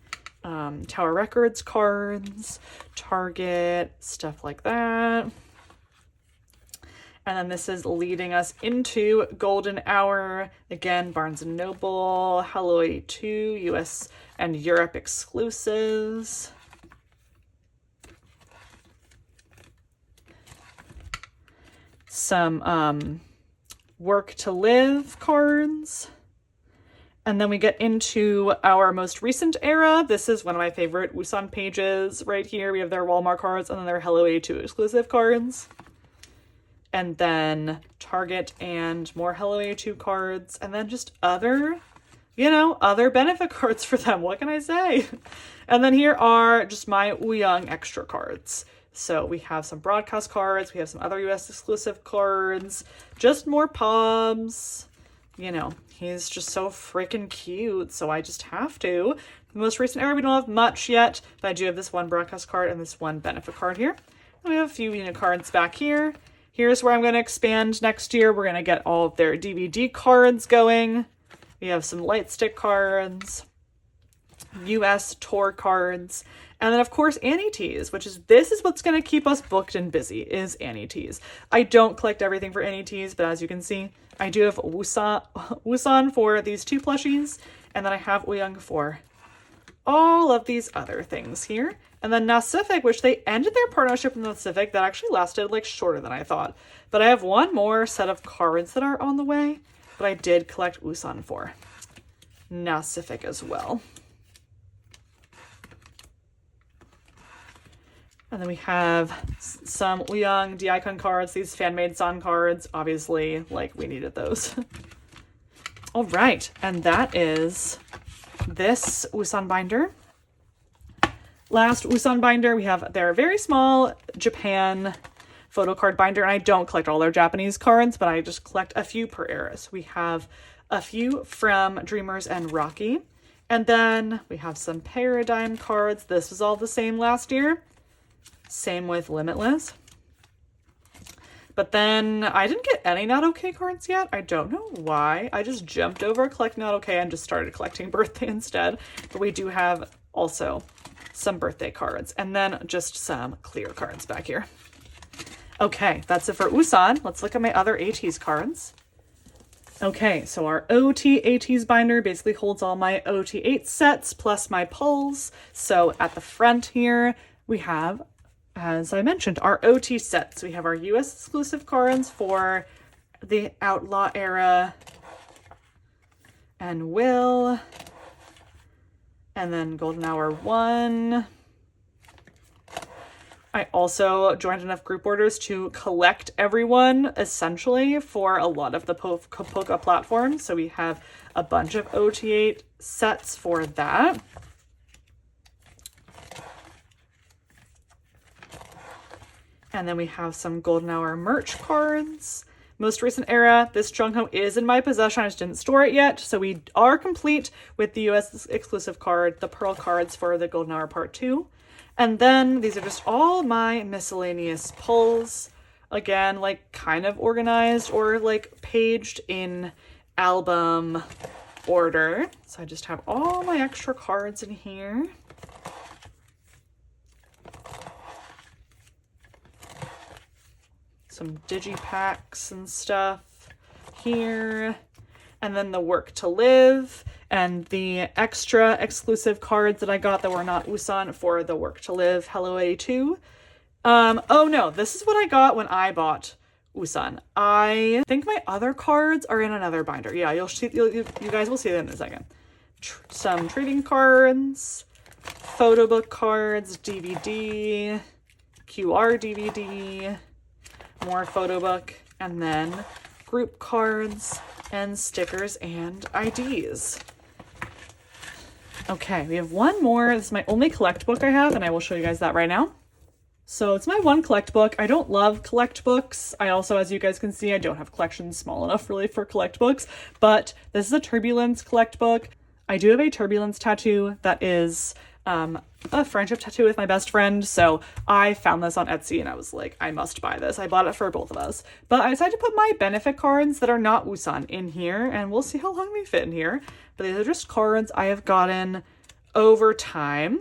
Tower Records cards, Target, stuff like that. And then this is leading us into Golden Hour. Again, Barnes & Noble, Hello 82, US and Europe exclusives. some work to live cards. And then we get into our most recent era. This is one of my favorite Woosan pages right here. We have their Walmart cards and then their Hello A2 exclusive cards. And then Target and more Hello A2 cards. And then just other, other benefit cards for them. What can I say? And then here are just my Woosang extra cards. So we have some broadcast cards. We have some other US exclusive cards. Just more pubs. He's just so freaking cute, so I just have to. The most recent era, we don't have much yet, but I do have this one broadcast card and this one benefit card here. And we have a few unit cards back here. Here's where I'm going to expand next year. We're going to get all of their DVD cards going. We have some light stick cards, US tour cards, and then of course ateez, this is what's going to keep us booked and busy, is ateez. I don't collect everything for ateez, but as you can see, I do have woosan for these 2 plushies, and then I have Woosang for all of these other things here. And then Pacific, which they ended their partnership with Pacific, that actually lasted like shorter than I thought. But I have one more set of cards that are on the way, but I did collect Woosan for Pacific as well. And then we have some Woosang icon cards, these fan-made San cards. Obviously, we needed those. All right, and that is this Woosan binder. Last Woosan binder, we have their very small Japan photo card binder. And I don't collect all their Japanese cards, but I just collect a few per era. So we have a few from Dreamers and Rocky. And then we have some Paradigm cards. This was all the same last year. Same with Limitless. But then I didn't get any Not Okay cards yet. I don't know why. I just jumped over collecting Not Okay and just started collecting birthday instead. But we do have also some birthday cards and then just some clear cards back here. Okay, that's it for Woosan. Let's look at my other ateez cards. Okay, so our OT ateez binder basically holds all my OT8 sets plus my pulls. So at the front here, we have, as I mentioned, our OT sets. We have our US exclusive cards for the Outlaw era and Will, and then Golden Hour 1. I also joined enough group orders to collect everyone, essentially, for a lot of the Poca platforms. So we have a bunch of OT8 sets for that. And then we have some Golden Hour merch cards. Most recent era, this Jungkook is in my possession. I just didn't store it yet. So we are complete with the US exclusive card, the Pearl cards for the Golden Hour Part 2. And then these are just all my miscellaneous pulls. Again, kind of organized or paged in album order. So I just have all my extra cards in here. Some digipacks and stuff here. And then the Work to Live and the extra exclusive cards that I got that were not Woosan for the Work to Live Hello A2. Oh no, this is what I got when I bought Woosan. I think my other cards are in another binder. Yeah, you guys will see them in a second. Some trading cards, photo book cards, DVD, QR DVD, more photo book, and then group cards and stickers and IDs. Okay, we have one more. This is my only collect book I have, and I will show you guys that right now. So it's my one collect book. I don't love collect books. I also, as you guys can see, I don't have collections small enough really for collect books, but this is a Turbulence collect book. I do have a Turbulence tattoo that is a friendship tattoo with my best friend, so I found this on Etsy and I was like, I must buy this. I bought it for both of us, but I decided to put my benefit cards that are not Woosan in here, and we'll see how long they fit in here. But these are just cards I have gotten over time.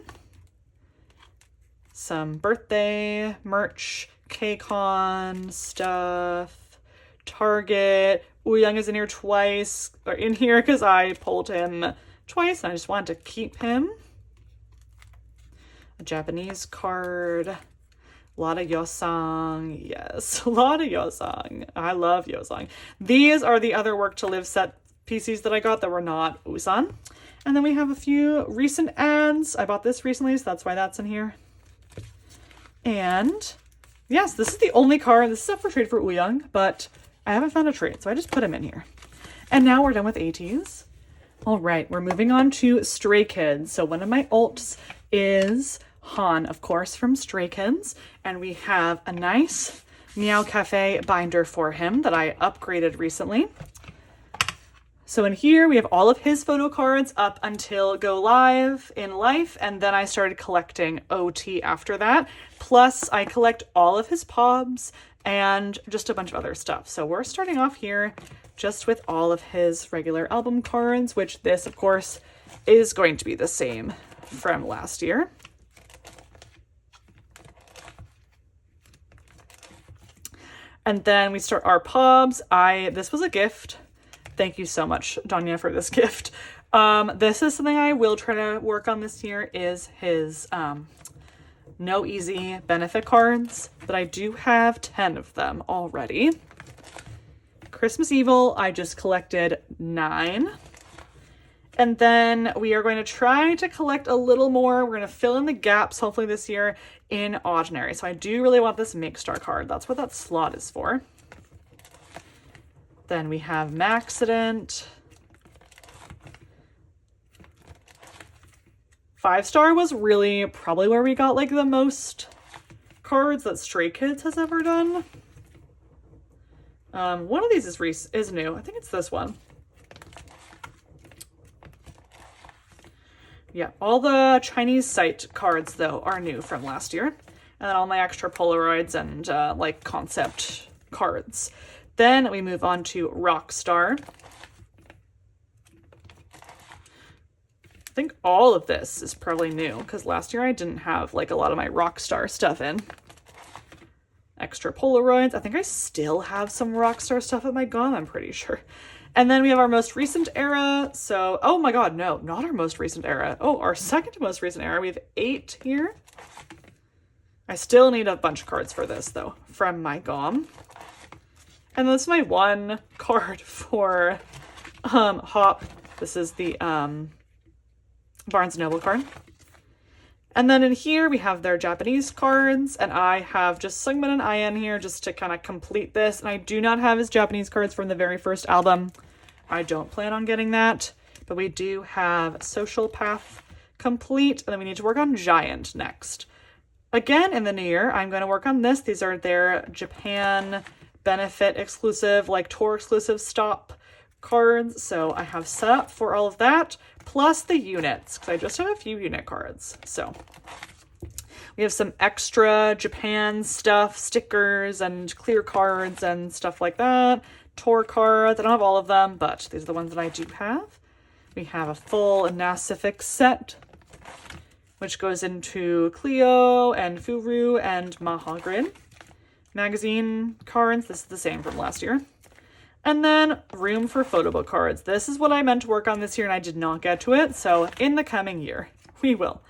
Some birthday merch, KCON stuff, Target. Woosang is in here twice, or in here because I pulled him twice and I just wanted to keep him. A Japanese card, A lot of Yeosang, yes, a lot of Yeosang. I love Yeosang. These are the other Work to Live set PCs that I got that were not woosan. And then we have a few recent ads. I bought this recently, so that's why that's in here. And yes, this is the only card. This is up for trade for Wooyoung, but I haven't found a trade, so I just put him in here. And now we're done with ateez. All right, we're moving on to Stray Kids. So one of my ults is Han, of course, from Stray Kids. And we have a nice Meow Cafe binder for him that I upgraded recently. So in here, we have all of his photo cards up until Go Live in Life, and then I started collecting OT after that. Plus, I collect all of his pobs and just a bunch of other stuff. So we're starting off here just with all of his regular album cards, which this, of course, is going to be the same from last year. And then we start our pobs. This was a gift. Thank you so much, Danya, for this gift. This is something I will try to work on this year, is his No Easy benefit cards, but I do have 10 of them already. Christmas Evil, I just collected 9. And then we are going to try to collect a little more. We're going to fill in the gaps, hopefully this year, in Ordinary. So I do really want this Make Star card. That's what that slot is for. Then we have Maxident. 5-star was really probably where we got like the most cards that Stray Kids has ever done. One of these is new. I think it's this one. Yeah, all the Chinese site cards though are new from last year. And then all my extra Polaroids and like concept cards. Then we move on to Rockstar. I think all of this is probably new because last year I didn't have like a lot of my Rockstar stuff in. Extra Polaroids. I think I still have some Rockstar stuff at my GOM, I'm pretty sure. And then we have our most recent era. So, oh my god, no, not our most recent era. Oh, our second most recent era. We have 8 here. I still need a bunch of cards for this though, from my GOM. And this is my one card for Hop. This is the Barnes & Noble card. And then in here we have their Japanese cards, and I have just Sungmin and IN here just to kind of complete this. And I do not have his Japanese cards from the very first album. I don't plan on getting that, but we do have Social Path complete, and then we need to work on Giant next. Again, in the new year, I'm going to work on this. These are their Japan benefit exclusive, like tour exclusive stop cards. So I have set up for all of that, plus the units, because I just have a few unit cards. So we have some extra Japan stuff, stickers and clear cards and stuff like that. Tour cards, I don't have all of them, but these are the ones that I do have. We have a full Nacific set, which goes into Cleo and Furu and Mahagrid. Magazine cards, this is the same from last year. And then room for photo book cards. This is what I meant to work on this year and I did not get to it, so in the coming year, we will.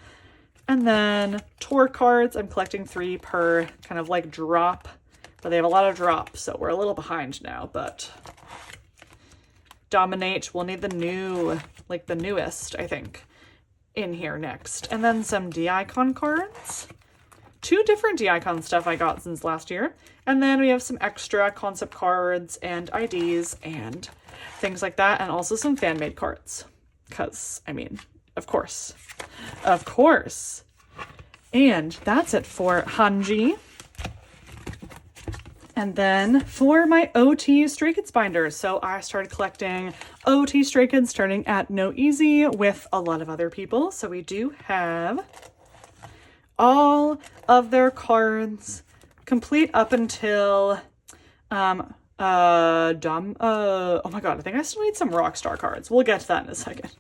And then tour cards, I'm collecting 3 per kind of like drop, but they have a lot of drops, so we're a little behind now, but Dominate, we'll need the new, like the newest, I think, in here next. And then some D-Icon cards. 2 different D-Icon stuff I got since last year. And then we have some extra concept cards and IDs and things like that. And also some fan-made cards. Because, I mean, of course. Of course. And that's it for Hanji. And then for my OT Stray Kids binders. So I started collecting OT Stray Kids starting at No Easy with a lot of other people. So we do have all of their cards complete up until oh my god, I think I still need some Rockstar cards. We'll get to that in a second.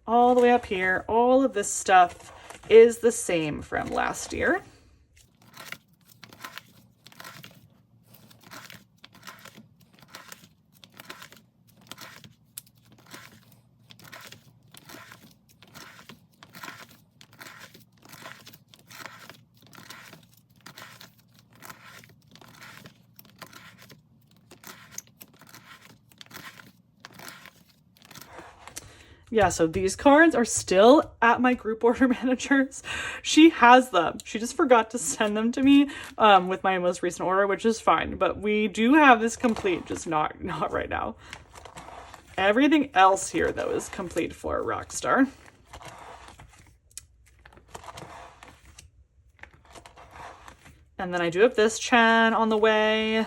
All the way up here, all of this stuff is the same from last year. Yeah, so these cards are still at my group order manager's. She has them. She just forgot to send them to me with my most recent order, which is fine. But we do have this complete, just not right now. Everything else here, though, is complete for Rockstar. And then I do have this Chan on the way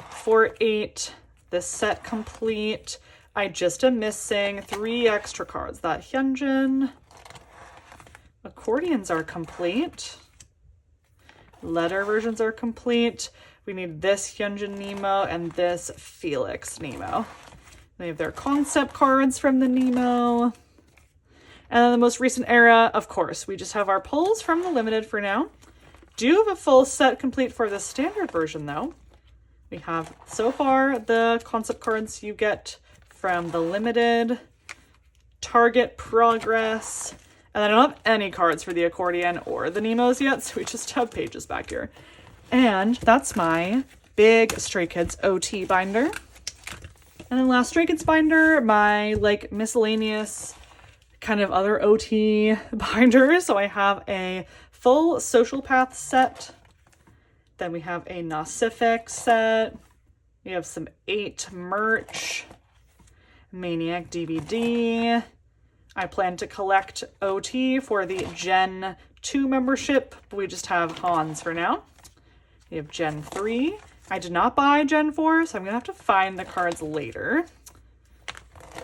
for 8. This set complete. I just am missing 3 extra cards. That Hyunjin. Accordions are complete. Letter versions are complete. We need this Hyunjin Nemo and this Felix Nemo. They have their concept cards from the Nemo. And then the most recent era, of course, we just have our pulls from the limited for now. Do have a full set complete for the standard version, though. We have, so far, the concept cards you get from the limited, Target Progress, and I don't have any cards for the accordion or the Nemos yet, so we just have pages back here. And that's my big Stray Kids OT binder. And then last Stray Kids binder, my like miscellaneous kind of other OT binder. So I have a full Social Path set. Then we have a Nacific set. We have some 8 merch. Maniac DVD. I plan to collect OT for the Gen 2 membership, but we just have Hans for now. We have Gen 3. I did not buy Gen 4, so I'm going to have to find the cards later.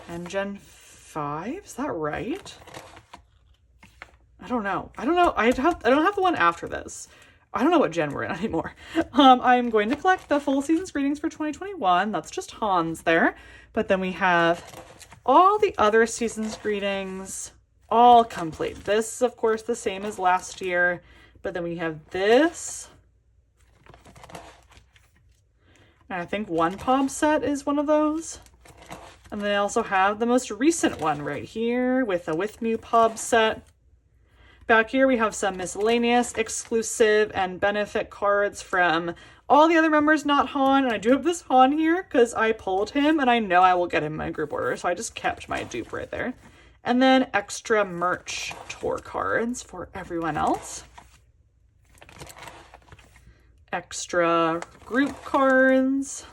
And Gen 5, is that right? I don't know. I don't have the one after this. I don't know what gen we're in anymore. I'm going to collect the full season's greetings for 2021. That's just Hans there. But then we have all the other season's greetings all complete. This is, of course, the same as last year. But then we have this. And I think one Pob set is one of those. And then I also have the most recent one right here with a With Me Pob set. Back here we have some miscellaneous, exclusive, and benefit cards from all the other members, not Han. And I do have this Han here because I pulled him and I know I will get him in my group order. So I just kept my dupe right there. And then extra merch tour cards for everyone else. Extra group cards.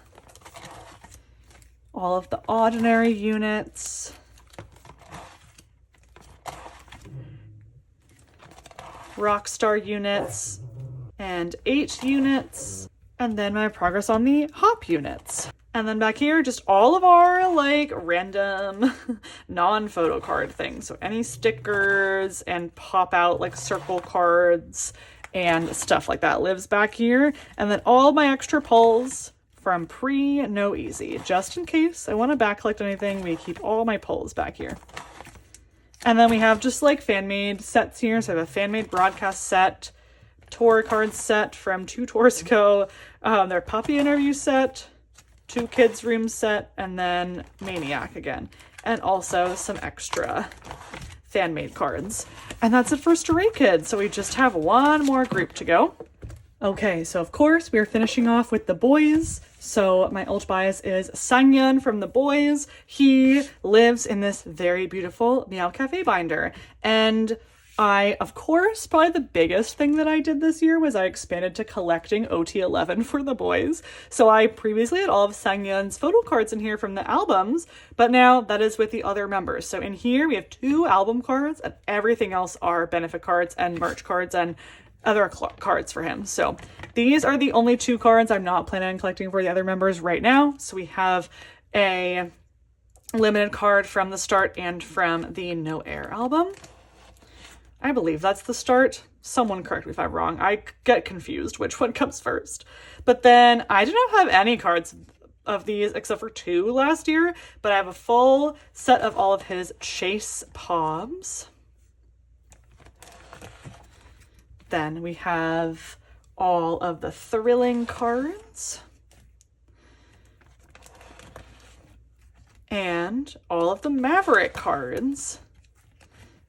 All of the ordinary units. Rockstar units and 8 units, and then my progress on the Hop units. And then back here, just all of our like random non-photo card things. So any stickers and pop out like circle cards and stuff like that lives back here. And then all my extra pulls from No Easy. Just in case I want to back collect anything, we keep all my pulls back here. And then we have just like fan-made sets here. So I have a fan-made broadcast set, tour card set from 2 tours ago, their puppy interview set, 2 kids room set, and then Maniac again. And also some extra fan-made cards. And that's it for Stray Kids. So we just have one more group to go. Okay, so of course we are finishing off with the Boyz. So my ult bias is Sangyeon from the Boyz. He lives in this very beautiful Meow Cafe binder. And I, of course, probably the biggest thing that I did this year was I expanded to collecting OT11 for the Boyz. So I previously had all of Sangyeon's photo cards in here from the albums, but now that is with the other members. So in here we have 2 album cards and everything else are benefit cards and merch cards and other cards for him. So these are the only 2 cards I'm not planning on collecting for the other members right now. So we have a limited card from the start and from the No Air album. I believe that's the start. Someone correct me if I'm wrong. I get confused which one comes first. But then I do not have any cards of these except for 2 last year, but I have a full set of all of his Chase Pobs. Then we have all of the Thrilling cards. And all of the Maverick cards.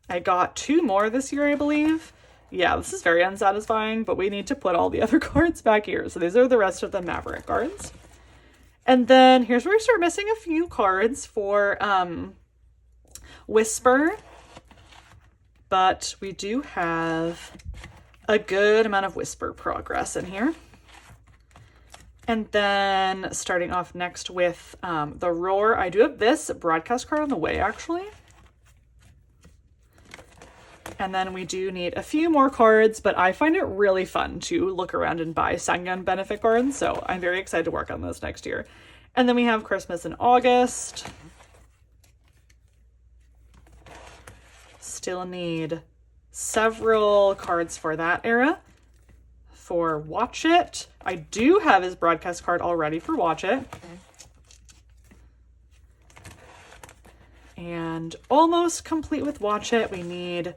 I got 2 more this year, I believe. Yeah, this is very unsatisfying, but we need to put all the other cards back here. So these are the rest of the Maverick cards. And then here's where we start missing a few cards for Whisper, but we do have a good amount of Whisper progress in here. And then starting off next with the Roar. I do have this broadcast card on the way, actually. And then we do need a few more cards, but I find it really fun to look around and buy Sangyeon benefit cards, so I'm very excited to work on those next year. And then we have Christmas in August. Still need several cards for that era. For Watch It, I do have his broadcast card already for Watch It. And almost complete with Watch It. We need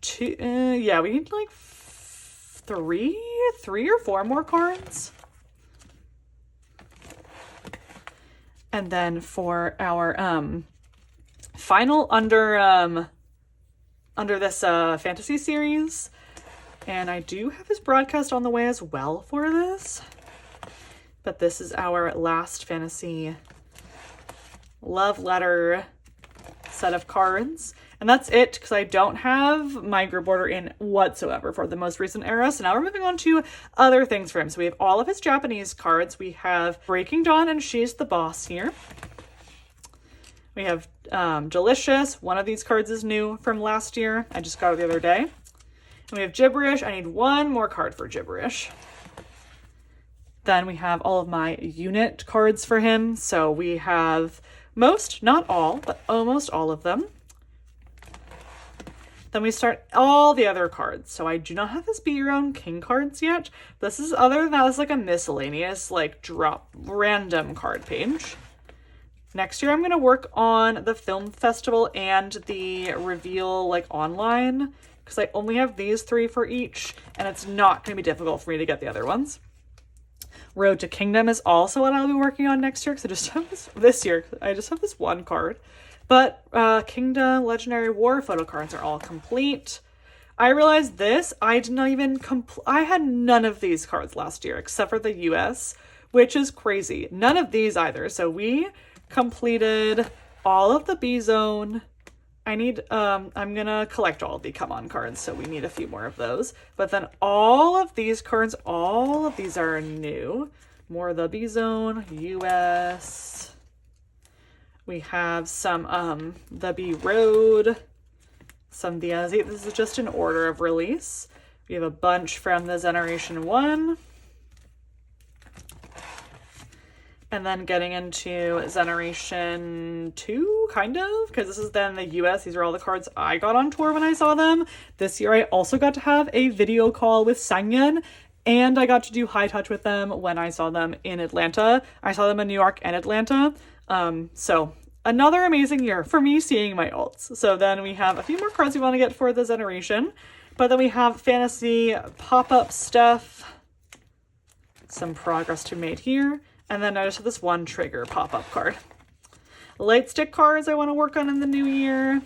two, we need like three or four more cards. And then for our final under this fantasy series, and I do have his broadcast on the way as well for this, but this is our last fantasy love letter set of cards. And that's it, because I don't have my group order in whatsoever for the most recent era. So now we're moving on to other things for him. So we have all of his Japanese cards. We have Breaking Dawn and She's the Boss here. We have Delicious. One of these cards is new from last year. I just got it the other day. And we have Gibberish. I need one more card for Gibberish. Then we have all of my unit cards for him. So we have most, not all, but almost all of them. Then we start all the other cards. So I do not have his Be Your Own King cards yet. This is, other than that, it's like a miscellaneous, like drop random card page. Next year, I'm going to work on the film festival and the reveal like online, because I only have these three for each, and it's not going to be difficult for me to get the other ones. Road to Kingdom is also what I'll be working on next year, because I just have this year. I just have this one card. But Kingdom, Legendary War photo cards are all complete. I realized this, I did not even I had none of these cards last year, except for the US, which is crazy. None of these either. So we completed all of the B Zone. I need, I'm gonna collect all of the Come On cards, so we need a few more of those. But then all of these cards, all of these are new. More of the B Zone, US. We have some, the B Road, some the Z. This is just in order of release. We have a bunch from the Generation 1. And then getting into Generation 2, kind of, because this is then the US. These are all the cards I got on tour when I saw them. This year I also got to have a video call with Sangyeon, and I got to do high touch with them when I saw them in Atlanta. I saw them in New York and Atlanta. So another amazing year for me seeing my alts. So then we have a few more cards we want to get for the Generation, but then we have fantasy pop-up stuff, some progress to be made here, and then I just have this one trigger pop-up card. Light stick cards I want to work on in the new year,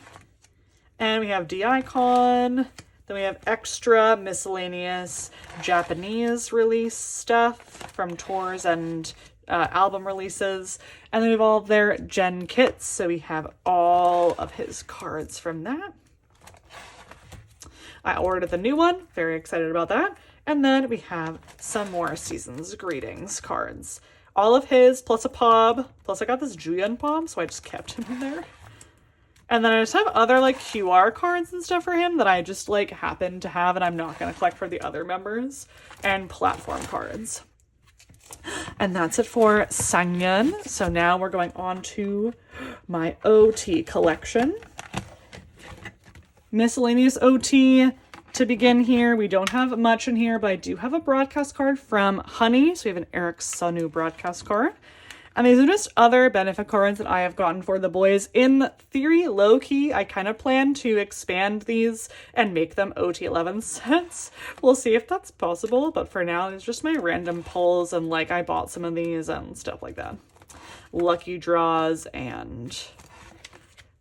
and we have D-Icon, then we have extra miscellaneous Japanese release stuff from tours and album releases, and then we have all of their gen kits, so we have all of his cards from that. I ordered the new one, very excited about that. And then we have some more Season's Greetings cards. All of his, plus a POB, plus I got this Jungwon POB, so I just kept him in there. And then I just have other like QR cards and stuff for him that I just like happen to have and I'm not going to collect for the other members, and platform cards. And that's it for Sangyeon. So now we're going on to my OT collection. Miscellaneous OT to begin here. We don't have much in here, but I do have a broadcast card from Honey. So we have an Eric Sonu broadcast card. And these are just other benefit cards that I have gotten for the Boyz. In theory, low-key, I kind of plan to expand these and make them OT11 sets. We'll see if that's possible, but for now, it's just my random pulls, and like I bought some of these and stuff like that. Lucky draws and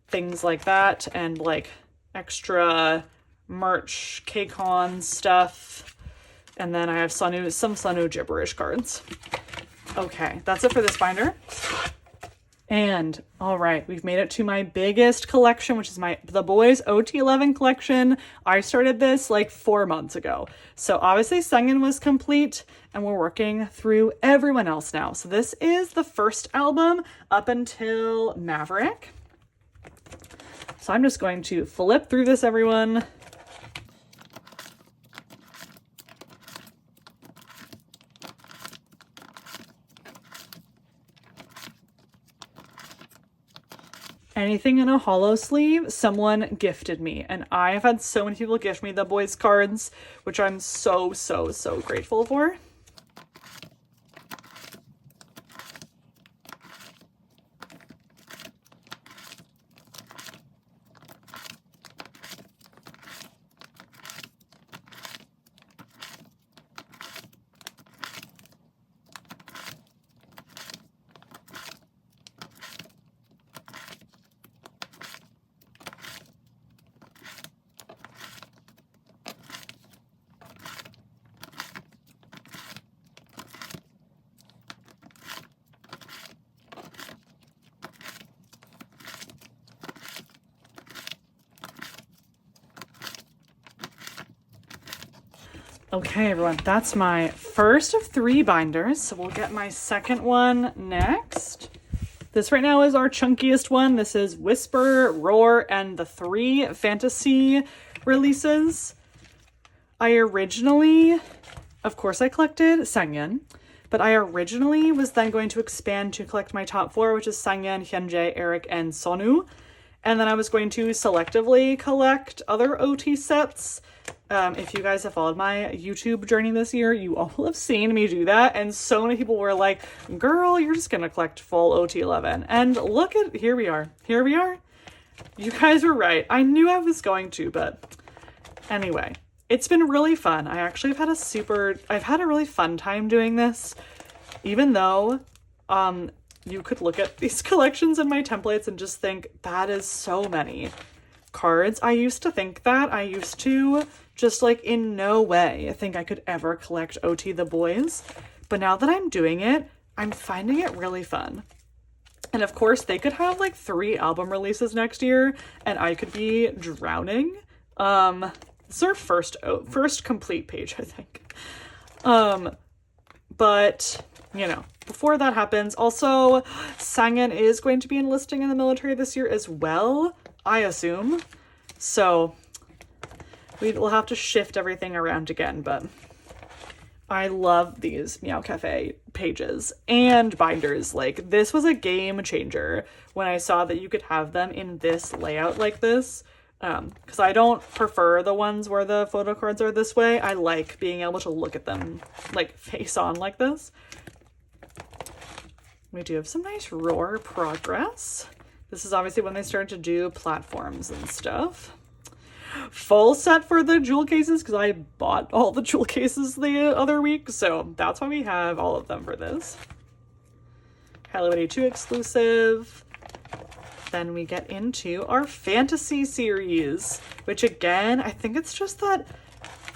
things like that, and like extra merch, K-Con stuff. And then I have some Sunu gibberish cards. Okay, that's it for this binder. And all right, we've made it to my biggest collection, which is the Boyz OT11 collection. I started this like 4 months ago. So obviously Sangyeon was complete and we're working through everyone else now. So this is the first album up until Maverick. So I'm just going to flip through this, everyone. Anything in a hollow sleeve, someone gifted me. And I have had so many people gift me the Boyz cards, which I'm so, so, so grateful for. Okay, everyone, that's my first of 3 binders. So we'll get my second one next. This right now is our chunkiest one. This is Whisper, Roar, and the 3 fantasy releases. I originally, of course I collected Sangyeon, but I originally was then going to expand to collect my top 4, which is Sangyeon, Hyunjae, Eric, and Sonu. And then I was going to selectively collect other OT sets. If you guys have followed my YouTube journey this year, you all have seen me do that. And so many people were like, girl, you're just going to collect full OT11. And look at, here we are. Here we are. You guys were right. I knew I was going to, but anyway, it's been really fun. I actually have I've had a really fun time doing this, even though, you could look at these collections in my templates and just think that is so many cards. I used to think that. I used to just like in no way think I could ever collect OT the Boyz. But now that I'm doing it, I'm finding it really fun. And of course, they could have like 3 album releases next year and I could be drowning. This is our first complete page, I think. But you know, before that happens, also Sangyeon is going to be enlisting in the military this year as well, I assume. So we will have to shift everything around again, but I love these Meow Cafe pages and binders. Like, this was a game changer when I saw that you could have them in this layout like this. Because I don't prefer the ones where the photo cards are this way. I like being able to look at them like face on like this. We do have some nice Roar progress. This is obviously when they started to do platforms and stuff. Full set for the jewel cases because I bought all the jewel cases the other week, so that's why we have all of them for this. Hello 82 exclusive. Then we get into our fantasy series, which again, I think it's just that,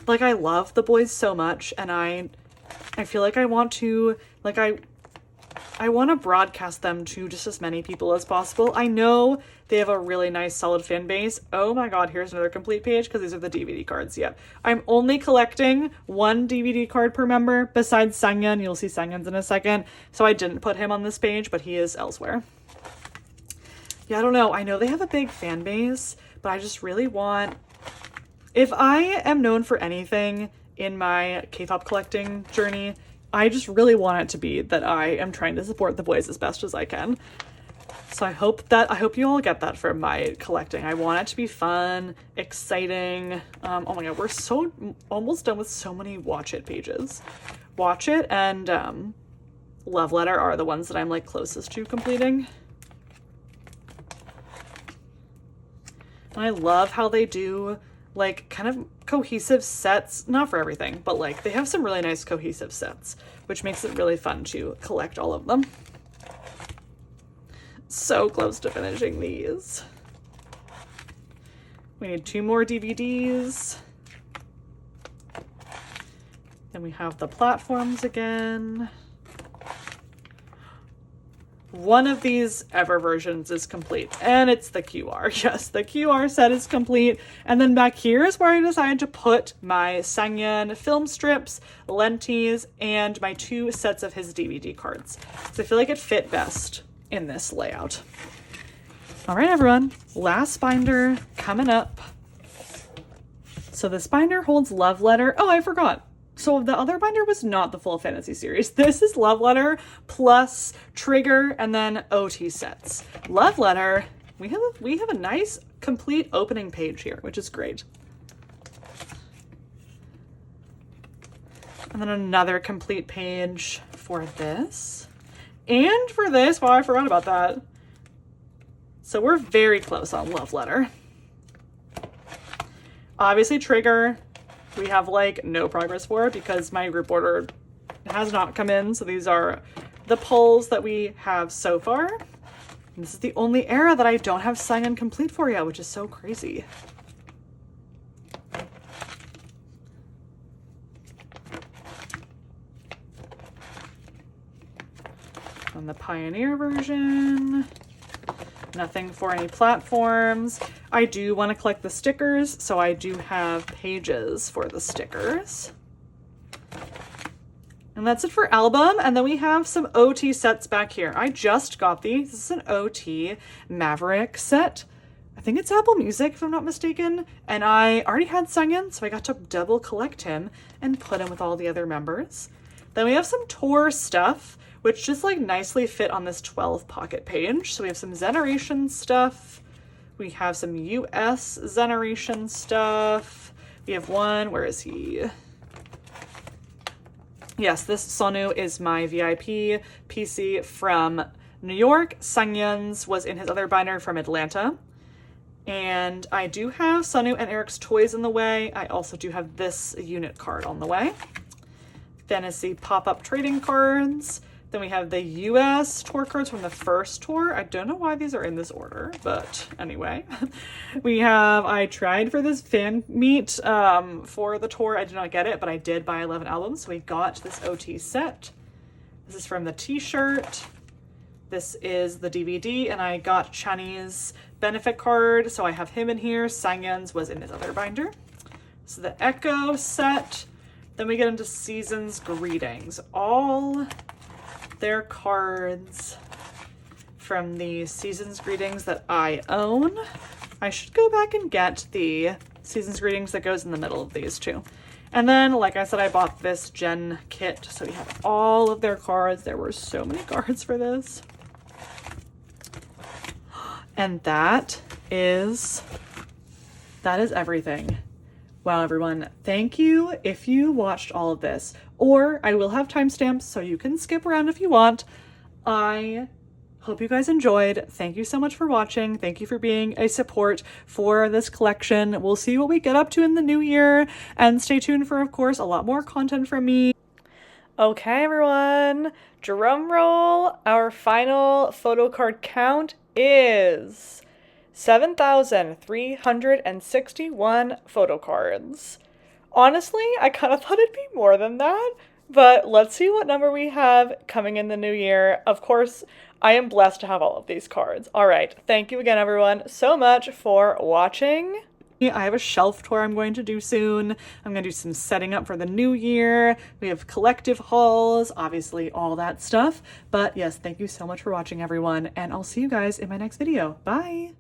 like, I love the Boyz so much, and I feel like I want to, like, I want to broadcast them to just as many people as possible. I know they have a really nice solid fan base. Oh my god, here's another complete page because these are the DVD cards. Yep. I'm only collecting 1 DVD card per member besides Sangyeon. You'll see Sangyeon's in a second. So I didn't put him on this page, but he is elsewhere. Yeah, I don't know. I know they have a big fan base, but I just really want... If I am known for anything in my K-pop collecting journey, I just really want it to be that I am trying to support the Boyz as best as I can. So I hope you all get that from my collecting. I want it to be fun, exciting. Oh my god, we're so almost done with so many Watch It pages. Watch It and Love Letter are the ones that I'm like closest to completing. And I love how they do like kind of cohesive sets, not for everything, but like they have some really nice cohesive sets, which makes it really fun to collect all of them. So close to finishing these. We need 2 more DVDs. Then we have the platforms again. one of these ever versions is complete, and it's the QR. Yes, the QR set is complete. And then back here is where I decided to put my Sangyeon film strips, lenties, and my 2 sets of his DVD cards. So I feel like it fit best in this layout. All right, everyone, last binder coming up. So this binder holds Love Letter. Oh, I forgot. So the other binder was not the full fantasy series. This is Love Letter plus Trigger and then OT sets. Love Letter, we have a nice complete opening page here, which is great. And then another complete page for this. And for this, wow, I forgot about that. So we're very close on Love Letter. Obviously Trigger, we have like no progress for because my group order has not come in. So these are the pulls that we have so far. And this is the only era that I don't have Sangyeon complete for yet, which is so crazy. On the Pioneer version, nothing for any platforms. I do want to collect the stickers, so I do have pages for the stickers. And that's it for album. And then we have some OT sets back here. I just got these. This is an OT Maverick set. I think it's Apple Music, if I'm not mistaken. And I already had Sangyeon, so I got to double collect him and put him with all the other members. Then we have some tour stuff, which just like nicely fit on this 12 pocket page. So we have some Zeneration stuff. We have some US Zeneration stuff. We have one, where is he? Yes, this Sonu is my VIP PC from New York. Sangyeon's was in his other binder from Atlanta. And I do have Sonu and Eric's toys in the way. I also do have this unit card on the way. Fantasy pop-up trading cards. Then we have the US tour cards from the first tour. I don't know why these are in this order, but anyway. We have, I tried for this fan meet for the tour. I did not get it, but I did buy 11 albums. So we got this OT set. This is from the t-shirt. This is the DVD, and I got Channy's benefit card. So I have him in here. Sangyeon's was in his other binder. So the Echo set. Then we get into Season's Greetings. All their cards from the Season's Greetings that I own. I should go back and get the Season's Greetings that goes in the middle of these two. And then, like I said, I bought this Gen kit, so we have all of their cards. There were so many cards for this. And that is everything. Wow, everyone, thank you if you watched all of this, or I will have timestamps so you can skip around if you want. I hope you guys enjoyed. Thank you so much for watching. Thank you for being a support for this collection. We'll see what we get up to in the new year, and stay tuned for, of course, a lot more content from me. Okay, everyone, drum roll. Our final photo card count is 7,361 photo cards. Honestly, I kind of thought it'd be more than that, but let's see what number we have coming in the new year. Of course, I am blessed to have all of these cards. All right, thank you again, everyone, so much for watching. I have a shelf tour I'm going to do soon. I'm going to do some setting up for the new year. We have collective hauls, obviously all that stuff. But yes, thank you so much for watching, everyone, and I'll see you guys in my next video. Bye!